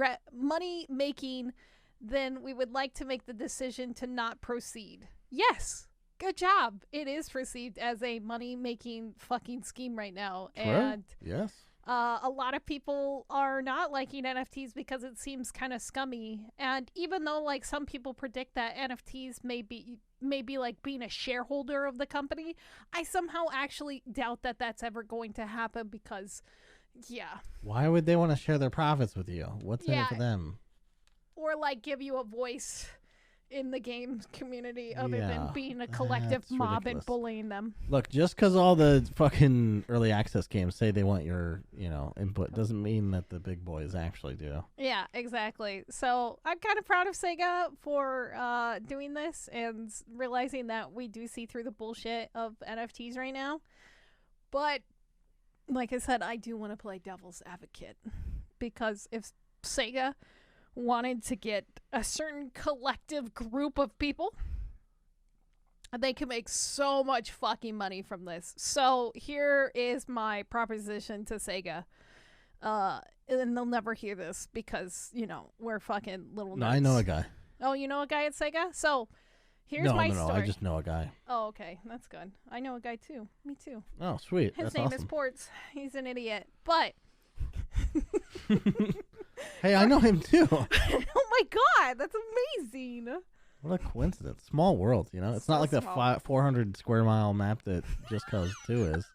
making, then we would like to make the decision to not proceed. Yes. Good job. It is perceived as a money-making fucking scheme right now. True. And yes. A lot of people are not liking NFTs because it seems kind of scummy. And even though like some people predict that NFTs may be like being a shareholder of the company, I somehow actually doubt that that's ever going to happen because, yeah. Why would they want to share their profits with you? What's in it for them? Or like give you a voice in the game community other than being a collective mob ridiculous. And bullying them. Look, just because all the fucking early access games say they want your, input doesn't mean that the big boys actually do. Yeah, exactly. So I'm kind of proud of Sega for doing this and realizing that we do see through the bullshit of NFTs right now. But like I said, I do want to play devil's advocate because if Sega wanted to get a certain collective group of people, they could make so much fucking money from this. So here is my proposition to Sega. And they'll never hear this because, we're fucking little nerds. No, I know a guy. Oh, you know a guy at Sega? So here's my story. No, I just know a guy. Oh, okay. That's good. I know a guy too. Me too. Oh, sweet. His name is Portz. He's an idiot. But hey, I know him too. Oh my god, that's amazing. What a coincidence. Small world, It's so not like the 400 square mile map that Just Cause 2 is.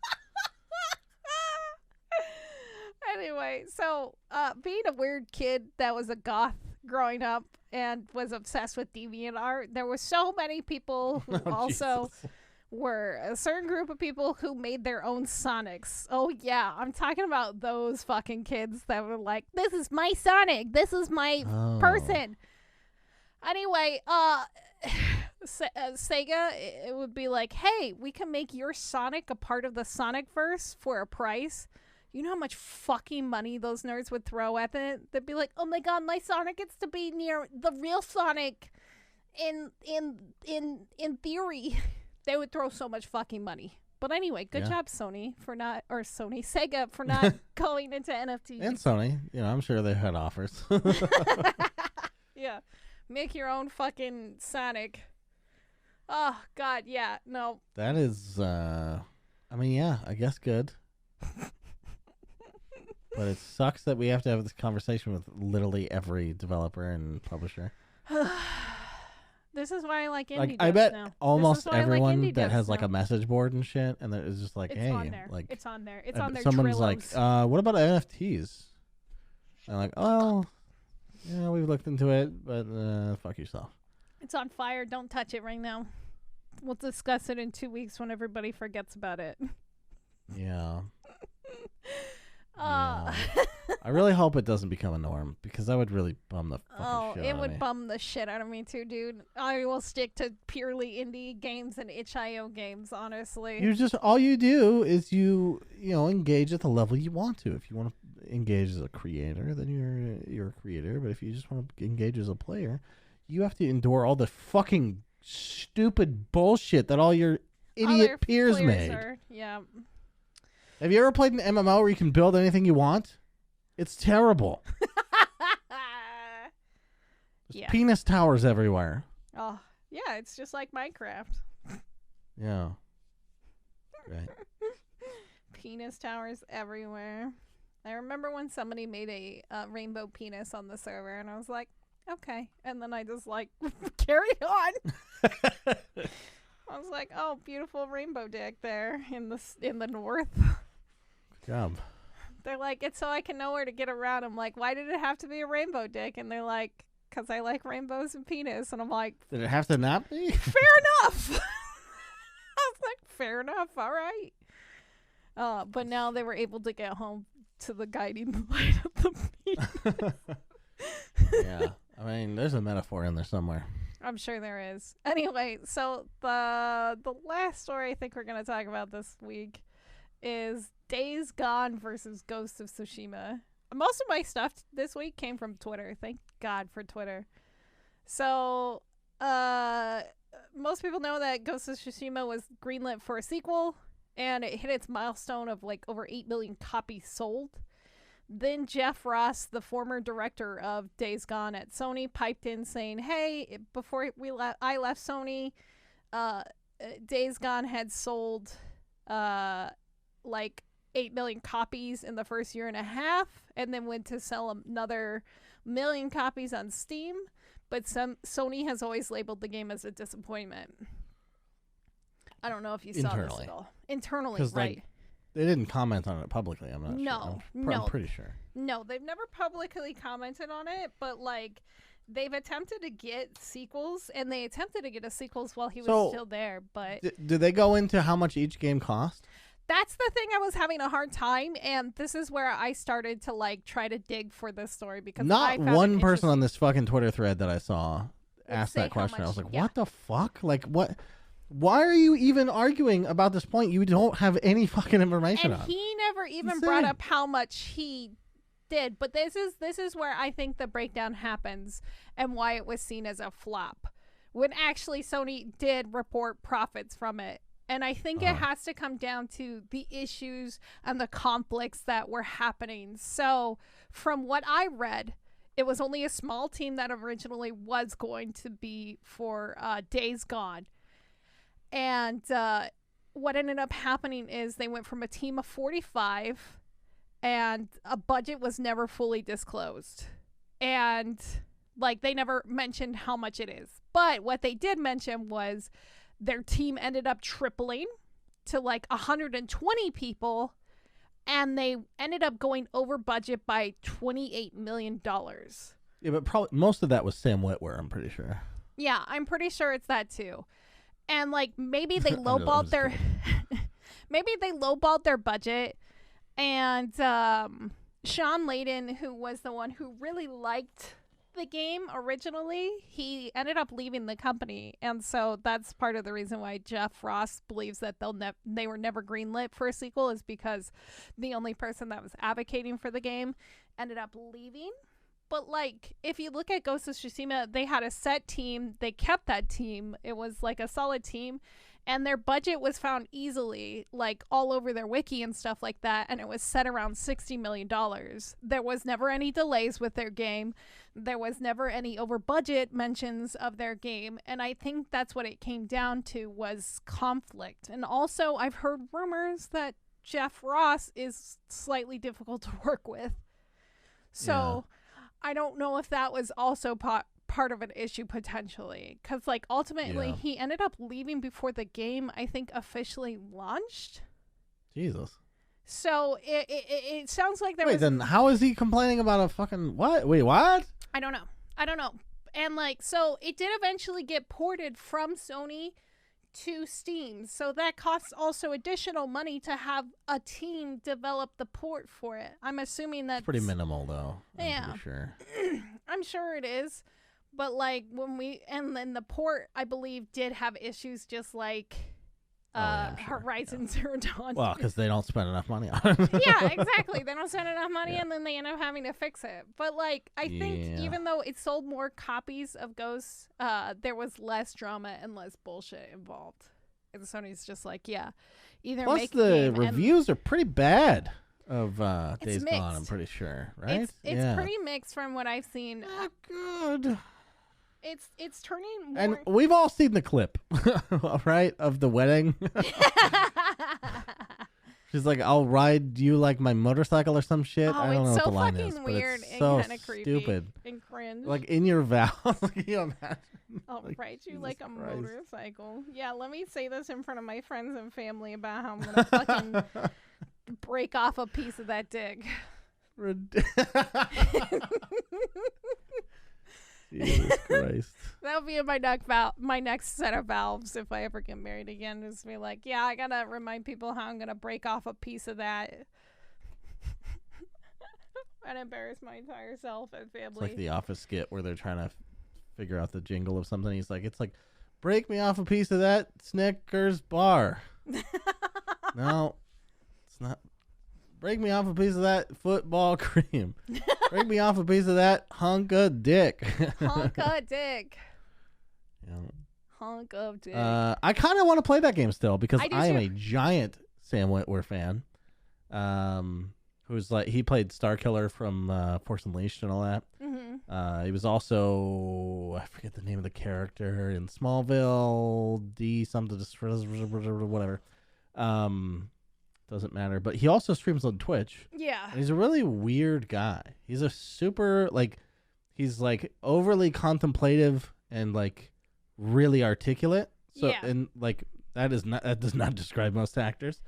Anyway, so being a weird kid that was a goth growing up and was obsessed with DeviantArt, there were so many people who also were a certain group of people who made their own Sonics. Oh yeah, I'm talking about those fucking kids that were like, this is my Sonic, this is my person. Anyway, Sega, it would be like, hey, we can make your Sonic a part of the Sonicverse for a price. You know how much fucking money those nerds would throw at it? They'd be like, oh my god, my Sonic gets to be near the real Sonic in theory. They would throw so much fucking money. But anyway, good job, Sega for not going into NFTs. And Sony, I'm sure they had offers. Yeah. Make your own fucking Sonic. Oh, God, yeah, no. That is, I guess good. But it sucks that we have to have this conversation with literally every developer and publisher. This This is why I like indie Like I devs bet now. almost This is why I like everyone indie that devs has like now. a message board and shit, and it's just like, It's hey, on there. like It's on there. It's on their someone's Trillos. like, what about NFTs? And I'm like, oh, yeah, we've looked into it, but fuck yourself. It's on fire. Don't touch it right now. We'll discuss it in 2 weeks when everybody forgets about it. Yeah. Uh, I really hope it doesn't become a norm because that would really bum the fucking shit it out of would me. bum the shit out of me too, dude. I will stick to purely indie games and itch.io games, honestly. You just all you do is you engage at the level you want to. If you want to engage as a creator, then you're a creator. But if you just want to engage as a player, you have to endure all the fucking stupid bullshit that all your idiot Other peers players made. Yeah. Have you ever played an MMO where you can build anything you want? It's terrible. There's Yeah. penis towers everywhere. Oh, yeah, it's just like Minecraft. Yeah. Right. Penis towers everywhere. I remember when somebody made a rainbow penis on the server, and I was like, okay. And then I just, like, carried on. I was like, oh, beautiful rainbow dick there in the north. Good job. They're like, it's so I can know where to get around. I'm like, why did it have to be a rainbow dick? And they're like, because I like rainbows and penis. And I'm like, Did it have to not be? fair enough. I was like, fair enough. All right. But now they were able to get home to the guiding light of the penis. Yeah. I mean, there's a metaphor in there somewhere. I'm sure there is. Anyway, so the last story I think we're going to talk about this week is Days Gone versus Ghost of Tsushima. Most of my stuff this week came from Twitter. Thank God for Twitter. So, most people know that Ghost of Tsushima was greenlit for a sequel, and it hit its milestone of like over 8 million copies sold. Then Jeff Ross, the former director of Days Gone at Sony, piped in saying, hey, before I left Sony, Days Gone had sold like 8 million copies in the first year and a half, and then went to sell another million copies on Steam. But Sony has always labeled the game as a disappointment. I don't know if you saw this at all. Internally, right. Like, they didn't comment on it publicly. I'm not No, sure. I'm pretty sure. No, they've never publicly commented on it, but like they've attempted to get sequels, and they attempted to get a sequels while he was still there. But do they go into how much each game cost? that's the thing I was having a hard time, and this is where I started to like try to dig for this story because not one person on this fucking Twitter thread that I saw asked that question. I was like, what the fuck? Like, what? Why are you even arguing about this point you don't have any fucking information on? And he never even brought up how much he did. But this is where I think the breakdown happens and why it was seen as a flop. When actually Sony did report profits from it. And I think it has to come down to the issues and the conflicts that were happening. So from what I read, it was only a small team that originally was going to be for Days Gone. And what ended up happening is they went from a team of 45 and a budget was never fully disclosed. And like they never mentioned how much it is. But what they did mention was their team ended up tripling to like 120 people, and they ended up going over budget by $28 million. Yeah, but probably most of that was Sam Witwer, I'm pretty sure. Yeah, I'm pretty sure it's that too. And like maybe they lowballed their maybe they lowballed their budget, and Sean Layden, who was the one who really liked the game originally, he ended up leaving the company, and so that's part of the reason why Jeff Ross believes that they were never greenlit for a sequel, is because the only person that was advocating for the game ended up leaving. But like if you look at Ghost of Tsushima, they had a set team, they kept that team, it was like a solid team, and their budget was found easily, like all over their wiki and stuff like that, and it was set around $60 million. There was never any delays with their game. There was never any over budget mentions of their game, and I think that's what it came down to, was conflict. And also I've heard rumors that Jeff Ross is slightly difficult to work with. So I don't know if that was also part part of an issue potentially, because like ultimately he ended up leaving before the game I think officially launched. Jesus. So it sounds like there was. Wait, then how is he complaining about a fucking what? Wait, what? I don't know. And like, so it did eventually get ported from Sony to Steam. So that costs also additional money to have a team develop the port for it. I'm assuming that's pretty minimal though. Yeah. I'm pretty sure. I'm sure it is. But like and then the port, I believe, did have issues just like sure. Horizon Zero Dawn. Well, because they don't spend enough money on it. Yeah, exactly. They don't spend enough money, and then they end up having to fix it. But like, I think even though it sold more copies of Ghosts, there was less drama and less bullshit involved. And Sony's just like, either Plus make the reviews are pretty bad of Days mixed. Gone. I'm pretty sure, right? It's pretty mixed from what I've seen. Not good. It's turning more. And we've all seen the clip, right, of the wedding. She's like, "I'll ride you like my motorcycle" or some shit. I don't know what the line is, but it's so stupid and cringe. Like in your vows, can you imagine? I'll ride you like a motorcycle. Yeah, let me say this in front of my friends and family about how I'm gonna fucking break off a piece of that dick. Jesus Christ. That'll be in my next set of valves if I ever get married again. Is be like, I gotta remind people how I'm gonna break off a piece of that and embarrass my entire self and family. It's like the Office skit where they're trying to figure out the jingle of something. He's like, it's like, break me off a piece of that Snickers bar. No, it's not. Break me off a piece of that football cream. Break me off a piece of that hunk of dick. Hunk of dick. Yeah. Hunk of dick. I kind of want to play that game still because I am too. a giant Sam Witwer fan. Who's like, he played Starkiller from Force Unleashed and all that. Mm-hmm. He was also, I forget the name of the character in Smallville, D something, whatever. Doesn't matter. But he also streams on Twitch. Yeah. And he's a really weird guy. He's a super, like, he's like overly contemplative and like really articulate. So, and like, that does not describe most actors.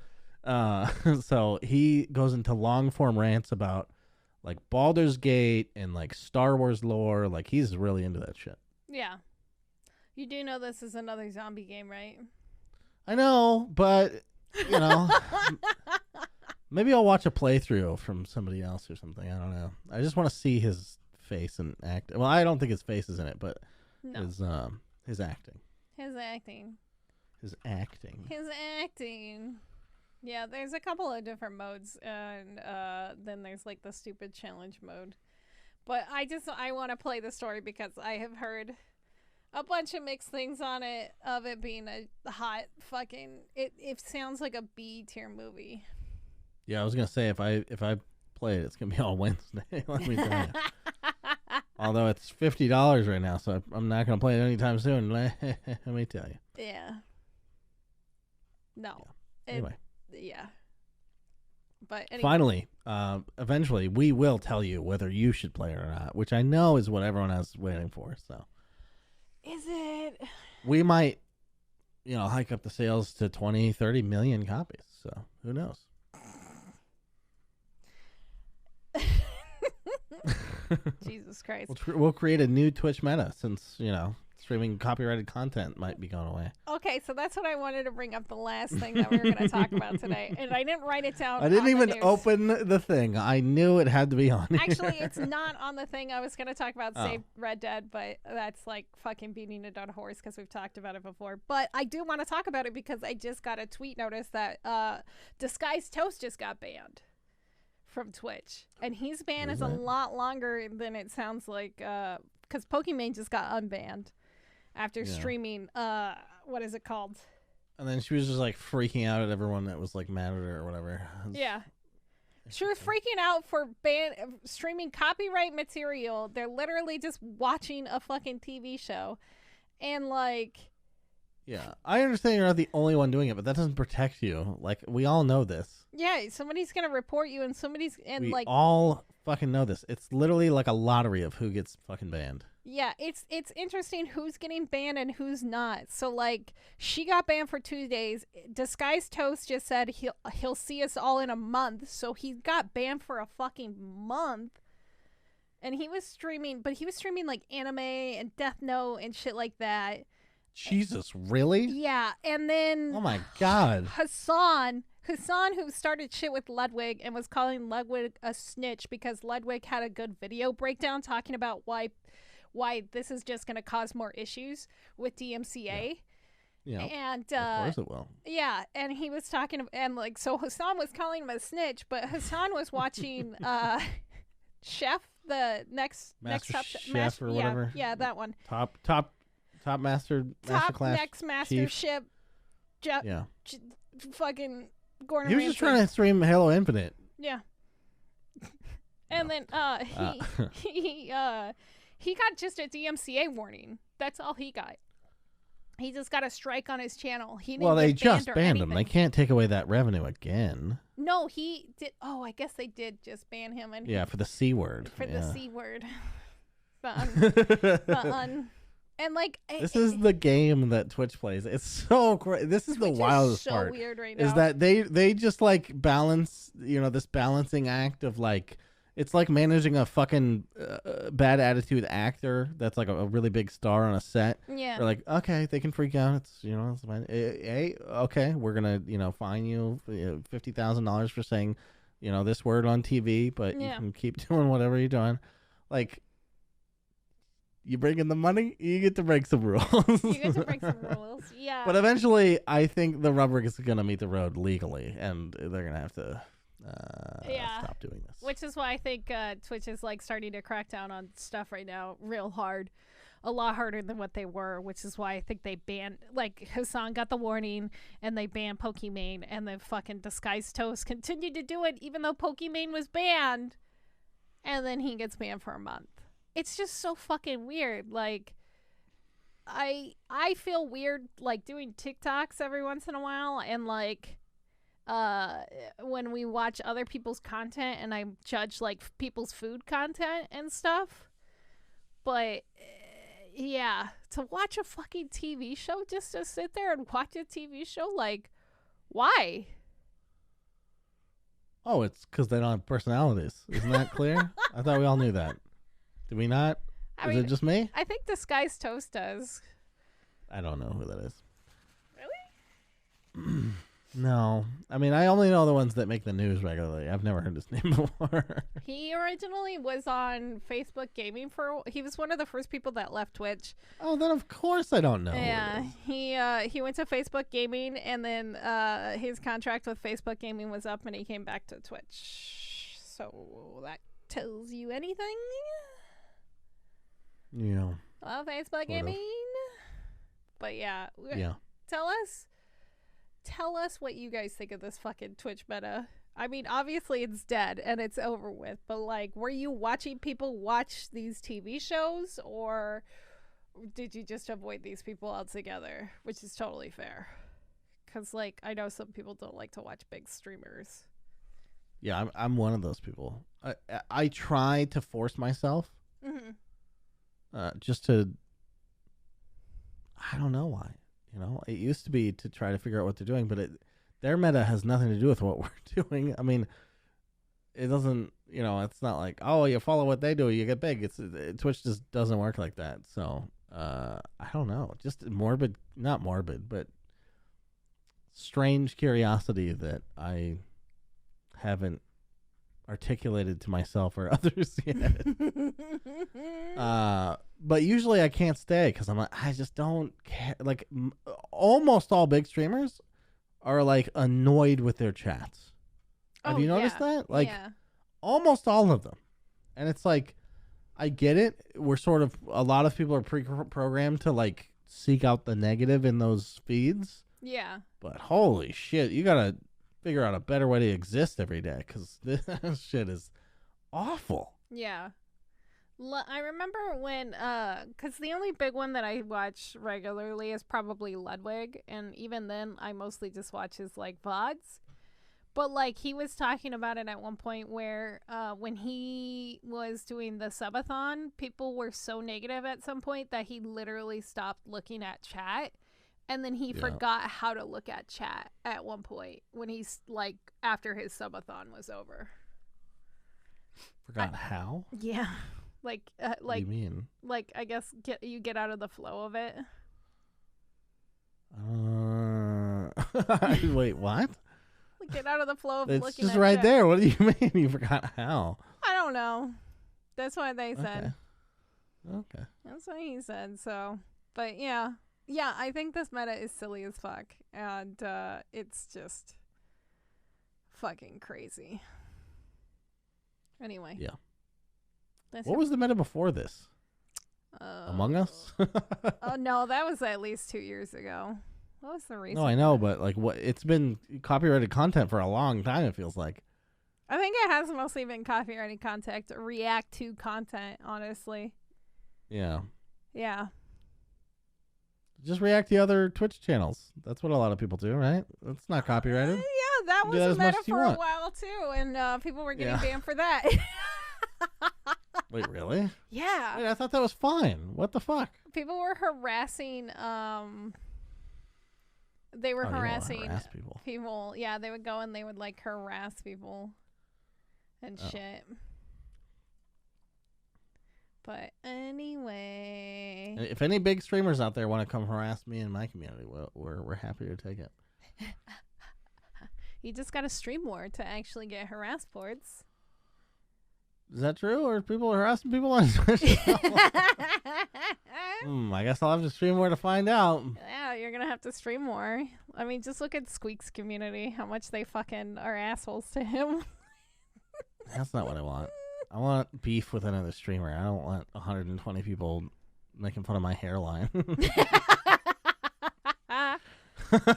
So he goes into long form rants about like Baldur's Gate and like Star Wars lore. Like, he's really into that shit. Yeah. You do know this is another zombie game, right? I know, but you know, maybe I'll watch a playthrough from somebody else or something. I don't know. I just want to see his face and act. Well, I don't think his face is in it, but his acting. His acting. His acting. His acting. Yeah, there's a couple of different modes, and then there's like the stupid challenge mode. But I want to play the story because I have heard a bunch of mixed things on it, of it being a hot fucking, it sounds like a B tier movie. Yeah, I was gonna say if I play it, it's gonna be all Wednesday. Let me tell you. Although it's $50 right now, so I'm not gonna play it anytime soon. Let me tell you. Yeah. No. Yeah. Anyway. Yeah. But anyway. Finally, eventually, we will tell you whether you should play it or not, which I know is what everyone else is waiting for. So. Is it? We might, hike up the sales to 20, 30 million copies. So who knows? Jesus Christ. We'll create a new Twitch meta since, streaming copyrighted content might be going away. Okay, so that's what I wanted to bring up, the last thing that we were going to talk about today. And I didn't write it down. I didn't even open the thing. I knew it had to be on here. Actually, it's not on the thing. I was going to talk about Save Red Dead, but that's like fucking beating a dead horse because we've talked about it before. But I do want to talk about it because I just got a tweet notice that Disguised Toast just got banned from Twitch. And his ban is a lot longer than it sounds like, because Pokimane just got unbanned after streaming, what is it called? And then she was just like freaking out at everyone that was like mad at her or whatever. Yeah. She was freaking out for streaming copyright material. They're literally just watching a fucking TV show. And like... Yeah, I understand you're not the only one doing it, but that doesn't protect you. Like, we all know this. Yeah, somebody's gonna report you, and We like, all fucking know this. It's literally like a lottery of who gets fucking banned. yeah, it's interesting who's getting banned and who's not. So like, she got banned for 2 days. Disguised Toast just said he'll see us all in a month. So he got banned for a fucking month. And he was streaming, but he was streaming like anime and Death Note and shit like that. Jesus, really? Yeah, and then Oh my god. Hassan, who started shit with Ludwig and was calling Ludwig a snitch because Ludwig had a good video breakdown talking about why this is just going to cause more issues with DMCA. Yeah. And of course it will. yeah, and he was talking, and like, so Hassan was calling him a snitch, but Hassan was watching Chef, the next Master top Chef or whatever. Yeah, that one. Top master class Next chief. mastership. Yeah. Fucking Gordon He was Ramsay. just trying to stream Halo Infinite. Yeah. And then he got just a DMCA warning. That's all he got. He just got a strike on his channel. He didn't They get just banned or banned him. anything. They can't take away that revenue again. No, he did. Oh, I guess they did just ban him. And Yeah, for the C word. for the C word. And like, this is the game that Twitch plays. It's so crazy. This is the wildest so part. Weird right now. Is that they just like balance, this balancing act of like, it's like managing a fucking bad attitude actor that's like a really big star on a set. Yeah. They're like, okay, they can freak out. It's it's fine. Hey, okay, we're gonna fine you $50,000 for saying this word on TV, but you can keep doing whatever you're doing. Like, you bring in the money, you get to break some rules. You get to break some rules, yeah. But eventually, I think the rubber is going to meet the road legally, and they're going to have to stop doing this. Which is why I think Twitch is like starting to crack down on stuff right now real hard. A lot harder than what they were, which is why I think they banned, like, Hassan got the warning, and they banned Pokimane, and the fucking Disguised Toast continued to do it even though Pokimane was banned, and then he gets banned for a month. It's just so fucking weird. Like, I feel weird, like, doing TikToks every once in a while, and like, when we watch other people's content, and I judge like people's food content and stuff. But yeah, to watch a fucking TV show, just to sit there and watch a TV show, like, why? Oh, it's because they don't have personalities. Isn't that clear? I thought we all knew that. Did we not? Is it just me? I think Disguised Toast does. I don't know who that is. Really? No. I mean, I only know the ones that make the news regularly. I've never heard his name before. He originally was on Facebook Gaming he was one of the first people that left Twitch. Oh, then of course I don't know. Yeah, he went to Facebook Gaming, and then his contract with Facebook Gaming was up, and he came back to Twitch. So that tells you anything? Yeah. Well, Facebook Gaming. But yeah. Tell us what you guys think of this fucking Twitch meta. I mean, obviously it's dead and it's over with, but like, were you watching people watch these TV shows, or did you just avoid these people altogether? Which is totally fair. Because, like, I know some people don't like to watch big streamers. Yeah, I'm one of those people. I try to force myself. Just to, I don't know why. It used to be to try to figure out what they're doing, but their meta has nothing to do with what we're doing. I mean, it doesn't, it's not like, oh, you follow what they do, you get big. Twitch just doesn't work like that. So, I don't know. Just not morbid, but strange curiosity that I haven't articulated to myself or others yet. But usually I can't stay because I'm like, I just don't care. Like, almost all big streamers are like annoyed with their chats. Have you noticed that? Like, almost all of them. And it's like, I get it. A lot of people are pre-programmed to like seek out the negative in those feeds. Yeah. But holy shit, you gotta figure out a better way to exist every day, because this shit is awful. Yeah. I remember when, because the only big one that I watch regularly is probably Ludwig, and even then I mostly just watch his, like, VODs. But like he was talking about it at one point where when he was doing the subathon, people were so negative at some point that he literally stopped looking at chat. And then he forgot how to look at chat at one point when he's like after his subathon was over. Forgot how? Yeah. Like What do you mean? Like I guess you get out of the flow of it. Wait, what? Like get out of the flow of It's looking just at right chat. there. What do you mean you forgot how? I don't know. That's what they said. Okay. That's what he said. So, but yeah, I think this meta is silly as fuck, and it's just fucking crazy. Anyway. Yeah. That's What was the meta before this? Among Us? Oh no, that was at least 2 years ago. What was the reason? No, I know, but like, what? It's been copyrighted content for a long time. It feels like. I think it has mostly been copyrighted content, react to content. Honestly. Yeah. Yeah. Just react to other Twitch channels. That's what a lot of people do, right? That's not copyrighted. Yeah, that Do was that a as much meta as you for a want. while too, and people were getting Yeah. banned for that. Wait, really? Yeah. Wait, I thought that was fine. What the fuck? People were harassing they were Oh, you don't wanna harassing harass people. people. Yeah, they would go and they would like harass people and shit. But anyway, And if any big streamers out there want to come harass me and my community, we're happy to take it. you just got to stream more to actually get harassed, Portz. Is that true? Or people harassing people on Twitch? I guess I'll have to stream more to find out. Yeah, you're gonna have to stream more. I mean, just look at Squeak's community, how much they fucking are assholes to him. That's not what I want. I want beef with another streamer. I don't want 120 people making fun of my hairline.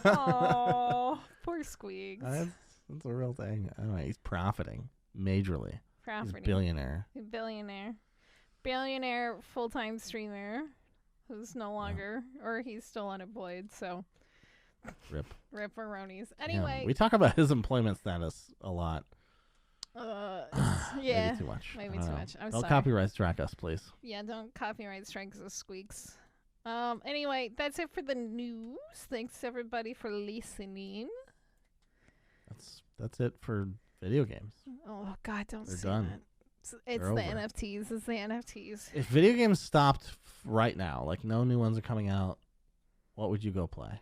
Oh, poor Squeaks. That's a real thing. Anyway, he's profiting majorly. He's a billionaire. Billionaire full-time streamer who's no longer, or he's still unemployed, so. Rip. Ripperonis. Anyway. Yeah, we talk about his employment status a lot. Yeah. Maybe too much. Maybe too much. I'm Don't sorry. copyright strike us, please. Yeah, don't copyright strikes or Squeaks. Anyway, that's it for the news. Thanks everybody for listening. That's it for video games. Oh God, don't They're say done. that. It's They're the over. NFTs. It's the NFTs. If video games stopped right now, like no new ones are coming out, what would you go play?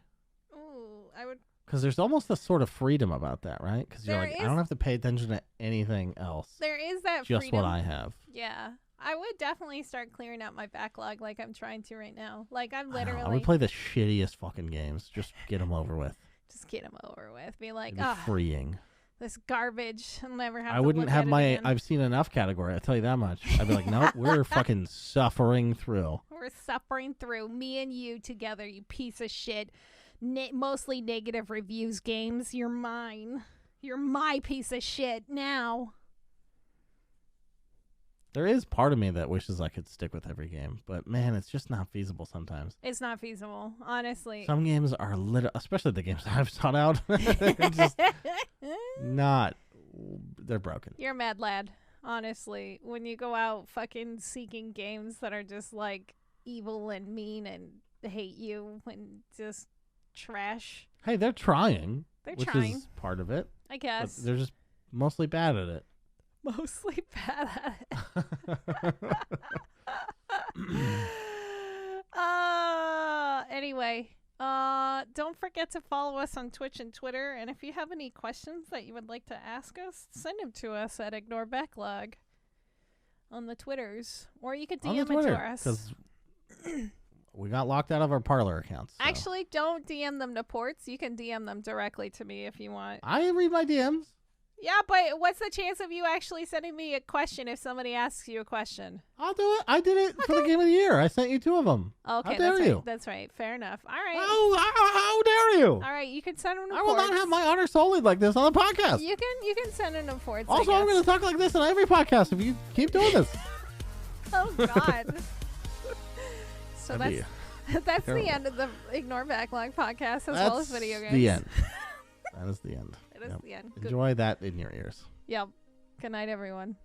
Ooh, I would. Because there's almost a sort of freedom about that, right? Because you're There like, I is- don't have to pay attention to anything else. There is that Just freedom. what I have. Yeah, I would definitely start clearing out my backlog, like I'm trying to right now. Like I'm I don't know, literally I would play the shittiest fucking games. Just get them over with. just get them over with. Be like, It'd be freeing. this garbage. I'll never have. I to wouldn't look have at it my again. I've seen enough category. I tell you that much. I'd be like, nope, we're fucking suffering through. We're suffering through, me and you together, you piece of shit. Mostly negative reviews games. You're mine. You're my piece of shit now. There is part of me that wishes I could stick with every game, but man, it's just not feasible sometimes. It's not feasible, honestly. Some games are especially the games that I've sought out. They're just not. They're broken. You're a mad lad, honestly. When you go out fucking seeking games that are just like evil and mean and hate you and just trash. Hey, they're trying. They're which trying, is part of it. I But guess. they're just mostly bad at it. Mostly bad at it. Anyway, don't forget to follow us on Twitch and Twitter. And if you have any questions that you would like to ask us, send them to us at Ignore Backlog on the Twitters. Or you could On the DM it Twitter, to us. because we got locked out of our Parlor accounts. So. Actually, don't DM them to Portz. You can DM them directly to me if you want. I read my DMs. Yeah, but what's the chance of you actually sending me a question if somebody asks you a question? I'll do it. I did it for the game of the year. I sent you 2 of them. Okay, How dare that's you? right. That's right. Fair enough. All right. How dare you? All right, you can send them to I will not Portz. have my honor sullied like this on the podcast. You can send them to Portz. Also, I'm going to talk like this on every podcast if you keep doing this. Oh God. So That'd that's the terrible. end of the Ignore Backlog podcast as well as video games. The end. That is the end. It is the end. Enjoy that in your ears. Yep. Good night, everyone.